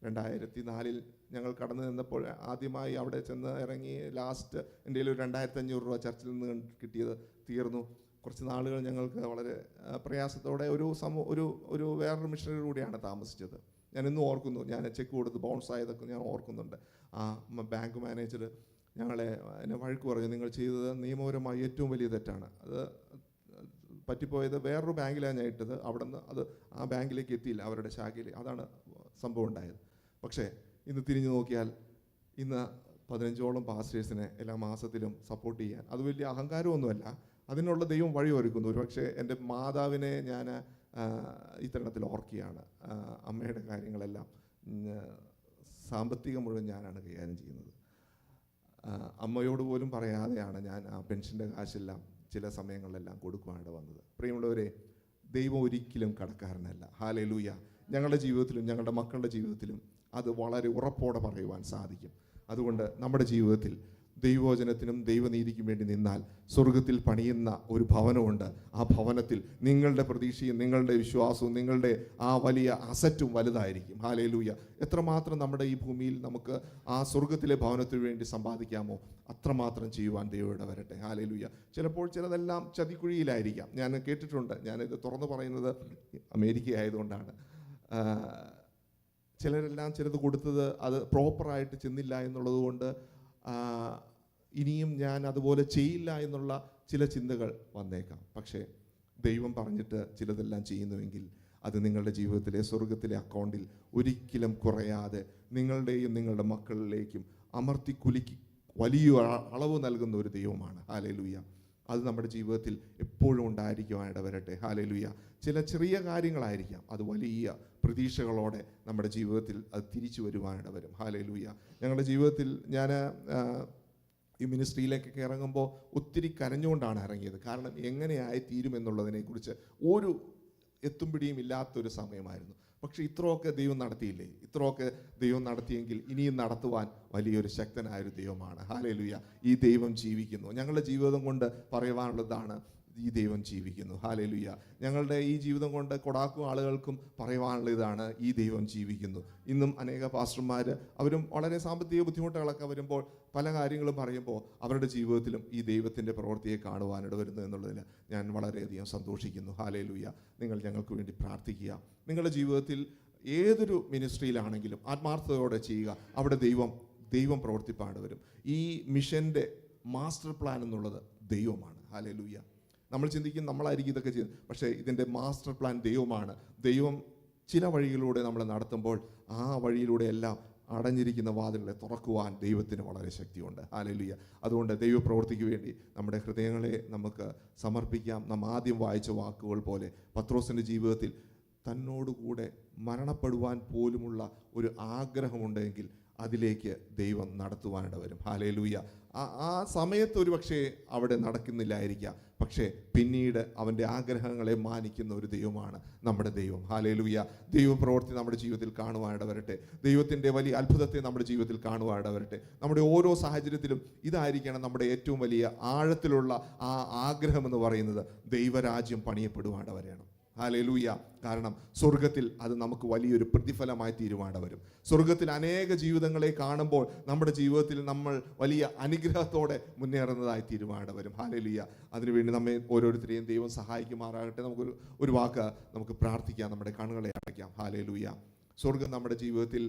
2004 ഞങ്ങൾ കടന്നു നിന്നപ്പോൾ ആദ്യമായി അവിടെ ചെന്ന് ഇറങ്ങി ലാസ്റ്റ് എൻ്റെ ഒരു 2500 രൂപ ചർച്ചിൽ നിന്ന് കിട്ടിയത് തീർന്നു. കുറച്ച് നാളുകൾ ഞങ്ങൾക്ക് വളരെ പ്രയാസത്തോടെ ഒരു വേറൊരു മിഷണറി കൂടിയാണ് താമസിച്ചത്. ഞാൻ ഇന്നും ഓർക്കുന്നു, ഞാൻ ചെക്ക് കൊടുത്ത് ബൗൺസ് ആയതൊക്കെ ഞാൻ ഓർക്കുന്നുണ്ട്. ആ ബാങ്ക് മാനേജർ എന്നെ വഴക്ക് പറഞ്ഞു, നിങ്ങൾ ചെയ്തത് നിയമപരമായി ഏറ്റവും വലിയ തെറ്റാണ്. അത് പറ്റിപ്പോയത് വേറൊരു ബാങ്കിലാണ് ഞാൻ ഇട്ടത്, അവിടെ നിന്ന് അത് ആ ബാങ്കിലേക്ക് എത്തിയില്ല, അവരുടെ ശാഖയിൽ. അതാണ് സംഭവം ഉണ്ടായത്. പക്ഷേ ഇന്ന് തിരിഞ്ഞു നോക്കിയാൽ ഇന്ന് 15ഓളം പാസ്റ്റേഴ്സിനെ എല്ലാ മാസത്തിലും സപ്പോർട്ട് ചെയ്യാൻ, അത് വലിയ അഹങ്കാരമൊന്നുമല്ല, അതിനുള്ള ദൈവം വഴി ഒരുക്കുന്നു. ഒരുപക്ഷെ എൻ്റെ മാതാവിനെ ഞാൻ ഇത്തരണത്തിൽ ഓർക്കുകയാണ്. അമ്മയുടെ കാര്യങ്ങളെല്ലാം സാമ്പത്തികം മുഴുവൻ ഞാനാണ് കൈകാര്യം ചെയ്യുന്നത്. അമ്മയോട് പോലും പറയാതെയാണ് ഞാൻ ആ പെൻഷൻ്റെ കാശെല്ലാം ചില സമയങ്ങളിലെല്ലാം കൊടുക്കുവാനായിട്ട് വന്നത്. പ്രിയമുള്ളവരെ, ദൈവം ഒരിക്കലും കടക്കാരനല്ല. ഹല്ലേലൂയ. ഞങ്ങളുടെ ജീവിതത്തിലും ഞങ്ങളുടെ മക്കളുടെ ജീവിതത്തിലും അത് വളരെ ഉറപ്പോടെ പറയുവാൻ സാധിക്കും. അതുകൊണ്ട് നമ്മുടെ ജീവിതത്തിൽ ദൈവവചനത്തിനും ദൈവനീതിക്കും വേണ്ടി നിന്നാൽ സ്വർഗത്തിൽ പണിയുന്ന ഒരു ഭവനമുണ്ട്. ആ ഭവനത്തിൽ നിങ്ങളുടെ പ്രതീക്ഷയും നിങ്ങളുടെ വിശ്വാസവും നിങ്ങളുടെ ആ വലിയ അസറ്റും വലുതായിരിക്കും. ഹല്ലേലൂയ. എത്രമാത്രം നമ്മുടെ ഈ ഭൂമിയിൽ നമുക്ക് ആ സ്വർഗത്തിലെ ഭവനത്തിന് വേണ്ടി സമ്പാദിക്കാമോ അത്രമാത്രം ചെയ്യുവാൻ ദൈവം വരട്ടെ. ഹല്ലേലൂയ. ചിലപ്പോൾ ചിലതെല്ലാം ചതിക്കുഴിയിലായിരിക്കാം. ഞാൻ കേട്ടിട്ടുണ്ട്, ഞാനിത് തുറന്നു പറയുന്നത് അമേരിക്ക ആയതുകൊണ്ടാണ്. ചിലരെല്ലാം ചിലത് കൊടുത്തത് അത് പ്രോപ്പറായിട്ട് ചെന്നില്ല എന്നുള്ളത് കൊണ്ട് ഇനിയും ഞാൻ അതുപോലെ ചെയ്യില്ല എന്നുള്ള ചില ചിന്തകൾ വന്നേക്കാം. പക്ഷേ ദൈവം പറഞ്ഞിട്ട് ചിലതെല്ലാം ചെയ്യുന്നുവെങ്കിൽ അത് നിങ്ങളുടെ ജീവിതത്തിലെ സ്വർഗത്തിലെ അക്കൗണ്ടിൽ ഒരിക്കലും കുറയാതെ നിങ്ങളുടെയും നിങ്ങളുടെ മക്കളിലേക്കും അമർത്തി കുലുക്കി വലിയ അളവ് നൽകുന്ന ഒരു ദൈവമാണ്. ഹല്ലേലൂയ. അത് നമ്മുടെ ജീവിതത്തിൽ എപ്പോഴും ഉണ്ടായിരിക്കുവാനായിട്ട് വരട്ടെ. ഹല്ലേലൂയ. ചില ചെറിയ കാര്യങ്ങളായിരിക്കാം, അത് വലിയ പ്രതീക്ഷകളോടെ നമ്മുടെ ജീവിതത്തിൽ അത് തിരിച്ചു വരുവാനായിട്ട് വരും. ഹല്ലേലൂയ. ഞങ്ങളുടെ ജീവിതത്തിൽ ഞാൻ ഈ മിനിസ്ട്രിയിലേക്കൊക്കെ ഇറങ്ങുമ്പോൾ ഒത്തിരി കരഞ്ഞുകൊണ്ടാണ് ഇറങ്ങിയത്. കാരണം എങ്ങനെയായി തീരുമെന്നുള്ളതിനെക്കുറിച്ച് ഒരു എത്തും പിടിയും ഇല്ലാത്തൊരു സമയമായിരുന്നു. പക്ഷെ ഇത്രയൊക്കെ ദൈവം നടത്തിയില്ലേ? ഇത്രയൊക്കെ ദൈവം നടത്തിയെങ്കിൽ ഇനിയും നടത്തുവാൻ വലിയൊരു ശക്തനായൊരു ദൈവമാണ്. ഹല്ലേലൂയ. ഈ ദൈവം ജീവിക്കുന്നു. ഞങ്ങളുടെ ജീവിതം കൊണ്ട് പറയുവാനുള്ളതാണ്, ഈ ദൈവം ജീവിക്കുന്നു. ഹല്ലേലൂയ. ഞങ്ങളുടെ ഈ ജീവിതം കൊണ്ട് കൊടാക്കും ആളുകൾക്കും പറയുവാനുള്ള ഇതാണ്, ഈ ദൈവം ജീവിക്കുന്നു. ഇന്നും അനേക പാസ്റ്റർമാർ അവരും വളരെ സാമ്പത്തിക ബുദ്ധിമുട്ടുകളൊക്കെ വരുമ്പോൾ പല കാര്യങ്ങളും പറയുമ്പോൾ അവരുടെ ജീവിതത്തിലും ഈ ദൈവത്തിൻ്റെ പ്രവൃത്തിയെ കാണുവാനിട വരുന്നു എന്നുള്ളതിൽ ഞാൻ വളരെയധികം സന്തോഷിക്കുന്നു. ഹല്ലേലൂയ. നിങ്ങൾ ഞങ്ങൾക്ക് വേണ്ടി പ്രാർത്ഥിക്കുക. നിങ്ങളുടെ ജീവിതത്തിൽ ഏതൊരു മിനിസ്ട്രിയിലാണെങ്കിലും ആത്മാർത്ഥതയോടെ ചെയ്യുക. അവിടെ ദൈവം പ്രവർത്തിപ്പാണ്ട് വരും. ഈ മിഷൻ്റെ മാസ്റ്റർ പ്ലാൻ എന്നുള്ളത് ദൈവമാണ്. ഹല്ലേലൂയ. നമ്മൾ ചിന്തിക്കും നമ്മളായിരിക്കും ഇതൊക്കെ ചെയ്യുന്നത്, പക്ഷേ ഇതിൻ്റെ മാസ്റ്റർ പ്ലാൻ ദൈവമാണ്. ദൈവം ചില വഴികളിലൂടെ നമ്മൾ നടത്തുമ്പോൾ ആ വഴിയിലൂടെ എല്ലാം അടഞ്ഞിരിക്കുന്ന വാതിലുകളെ തുറക്കുവാൻ ദൈവത്തിന് വളരെ ശക്തിയുണ്ട്. ഹല്ലേലൂയ. അതുകൊണ്ട് ദൈവപ്രവൃത്തിക്ക് വേണ്ടി നമ്മുടെ ഹൃദയങ്ങളെ നമുക്ക് സമർപ്പിക്കാം. നാം ആദ്യം വായിച്ച വാക്കുകൾ പോലെ പത്രോസിൻ്റെ ജീവിതത്തിൽ തന്നോടുകൂടെ മരണപ്പെടുവാൻ പോലുമുള്ള ഒരു ആഗ്രഹമുണ്ടെങ്കിൽ അതിലേക്ക് ദൈവം നടത്തുവാനിട വരും. ഹല്ലേലൂയ. ആ സമയത്ത് ഒരു പക്ഷേ അവിടെ നടക്കുന്നില്ലായിരിക്കാം, പക്ഷേ പിന്നീട് അവൻ്റെ ആഗ്രഹങ്ങളെ മാനിക്കുന്ന ഒരു ദൈവമാണ് നമ്മുടെ ദൈവം. ഹല്ലേലൂയ. ദൈവപ്രവൃത്തി നമ്മുടെ ജീവിതത്തിൽ കാണുവാനിട വരട്ടെ. ദൈവത്തിൻ്റെ വലിയ അത്ഭുതത്തെ നമ്മുടെ ജീവിതത്തിൽ കാണുവാനിട വരട്ടെ. നമ്മുടെ ഓരോ സാഹചര്യത്തിലും ഇതായിരിക്കണം നമ്മുടെ ഏറ്റവും വലിയ ആഴത്തിലുള്ള ആ ആഗ്രഹം എന്ന് പറയുന്നത്, ദൈവരാജ്യം പണിയപ്പെടുവാനിട വരെയാണ്. ഹല്ലേലൂയ. കാരണം സ്വർഗത്തിൽ അത് നമുക്ക് വലിയൊരു പ്രതിഫലമായി തീരുവാനിട വരും. സ്വർഗത്തിൽ അനേക ജീവിതങ്ങളെ കാണുമ്പോൾ നമ്മുടെ ജീവിതത്തിൽ നമ്മൾ വലിയ അനുഗ്രഹത്തോടെ മുന്നേറുന്നതായി തീരുവാനിട വരും. ഹല്ലേലൂയ. അതിനുവേണ്ടി നമ്മെ ഓരോരുത്തരെയും ദൈവം സഹായിക്കുമാറാകട്ടെ. ഒരു വാക്ക് നമുക്ക് പ്രാർത്ഥിക്കാം. നമ്മുടെ കണ്ണുകളെ അടയ്ക്കാം. ഹല്ലേലൂയ. സ്വർഗം നമ്മുടെ ജീവിതത്തിൽ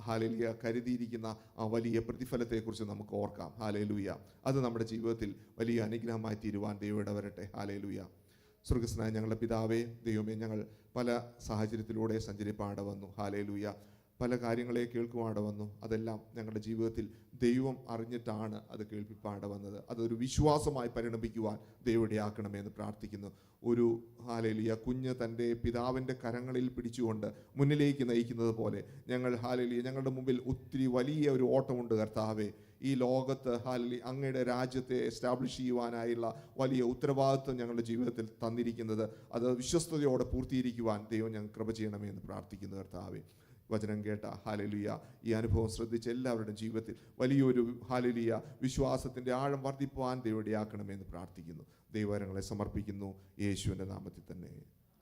ഹല്ലേലൂയ കരുതിയിരിക്കുന്ന ആ വലിയ പ്രതിഫലത്തെക്കുറിച്ച് നമുക്ക് ഓർക്കാം. ഹല്ലേലൂയ. അത് നമ്മുടെ ജീവിതത്തിൽ വലിയ അനുഗ്രഹമായി തീരുവാൻ ദൈവം ഇടവരട്ടെ. ഹല്ലേലൂയ. സ്വർഗസ്നായ ഞങ്ങളുടെ പിതാവേ, ദൈവമേ, ഞങ്ങൾ പല സാഹചര്യത്തിലൂടെ സഞ്ചരിപ്പാട വന്നു. ഹല്ലേലൂയ. പല കാര്യങ്ങളെ കേൾക്കുവാട വന്നു. അതെല്ലാം ഞങ്ങളുടെ ജീവിതത്തിൽ ദൈവം അറിഞ്ഞിട്ടാണ് അത് കേൾപ്പിപ്പാട വന്നത്. അതൊരു വിശ്വാസമായി പരിണമിക്കുവാൻ ദൈവം ഇടയാക്കണമെന്ന് പ്രാർത്ഥിക്കുന്നു. ഒരു ഹല്ലേലൂയ കുഞ്ഞ് തൻ്റെ പിതാവിൻ്റെ കരങ്ങളിൽ പിടിച്ചുകൊണ്ട് മുന്നിലേക്ക് നയിക്കുന്നത് പോലെ ഞങ്ങൾ ഹല്ലേലൂയ ഞങ്ങളുടെ മുമ്പിൽ ഒത്തിരി വലിയ ഒരു ഓട്ടമുണ്ട് കർത്താവേ. ഈ ലോകത്ത് ഹല്ലേലൂയ അങ്ങയുടെ രാജ്യത്തെ എസ്റ്റാബ്ലിഷ് ചെയ്യുവാനായുള്ള വലിയ ഉത്തരവാദിത്വം ഞങ്ങളുടെ ജീവിതത്തിൽ തന്നിരിക്കുന്നത്, അത് വിശ്വസ്തയോടെ പൂർത്തീകരിക്കുവാൻ ദൈവം ഞങ്ങൾ കൃപ ചെയ്യണമെന്ന് പ്രാർത്ഥിക്കുന്നു കർത്താവേ. വചനം കേട്ട ഹല്ലേലൂയ ഈ അനുഭവം ശ്രദ്ധിച്ച എല്ലാവരുടെയും ജീവിതത്തിൽ വലിയൊരു ഹല്ലേലൂയ വിശ്വാസത്തിൻ്റെ ആഴം വർദ്ധിക്കുവാൻ ദൈവം ഇടയാക്കണമെന്ന് പ്രാർത്ഥിക്കുന്നു. ദൈവവരങ്ങളെ സമർപ്പിക്കുന്നു യേശുവിൻ്റെ നാമത്തിൽ തന്നെ.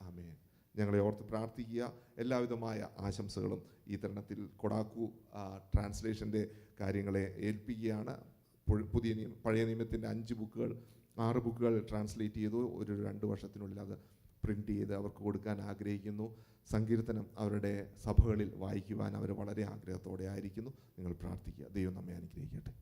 ആമേൻ. ഞങ്ങളെ ഓർത്ത് പ്രാർത്ഥിക്കുക. എല്ലാവിധമായ ആശംസകളും ഈ തരുണത്തിൽ കൊടാക്കു ട്രാൻസ്ലേഷൻ്റെ കാര്യങ്ങളെ ഏൽപ്പിക്കുകയാണ്. പഴയ നിയമത്തിൻ്റെ 6 ബുക്കുകൾ ട്രാൻസ്ലേറ്റ് ചെയ്തു. ഒരു 2 വർഷത്തിനുള്ളിൽ അത് പ്രിൻ്റ് ചെയ്ത് അവർക്ക് കൊടുക്കാൻ ആഗ്രഹിക്കുന്നു. സങ്കീർത്തനം അവരുടെ സഭകളിൽ വായിക്കുവാൻ അവർ വളരെ ആഗ്രഹത്തോടെ ആയിരിക്കുന്നു. നിങ്ങൾ പ്രാർത്ഥിക്കുക. ദൈവം നമ്മെ അനുഗ്രഹിക്കട്ടെ.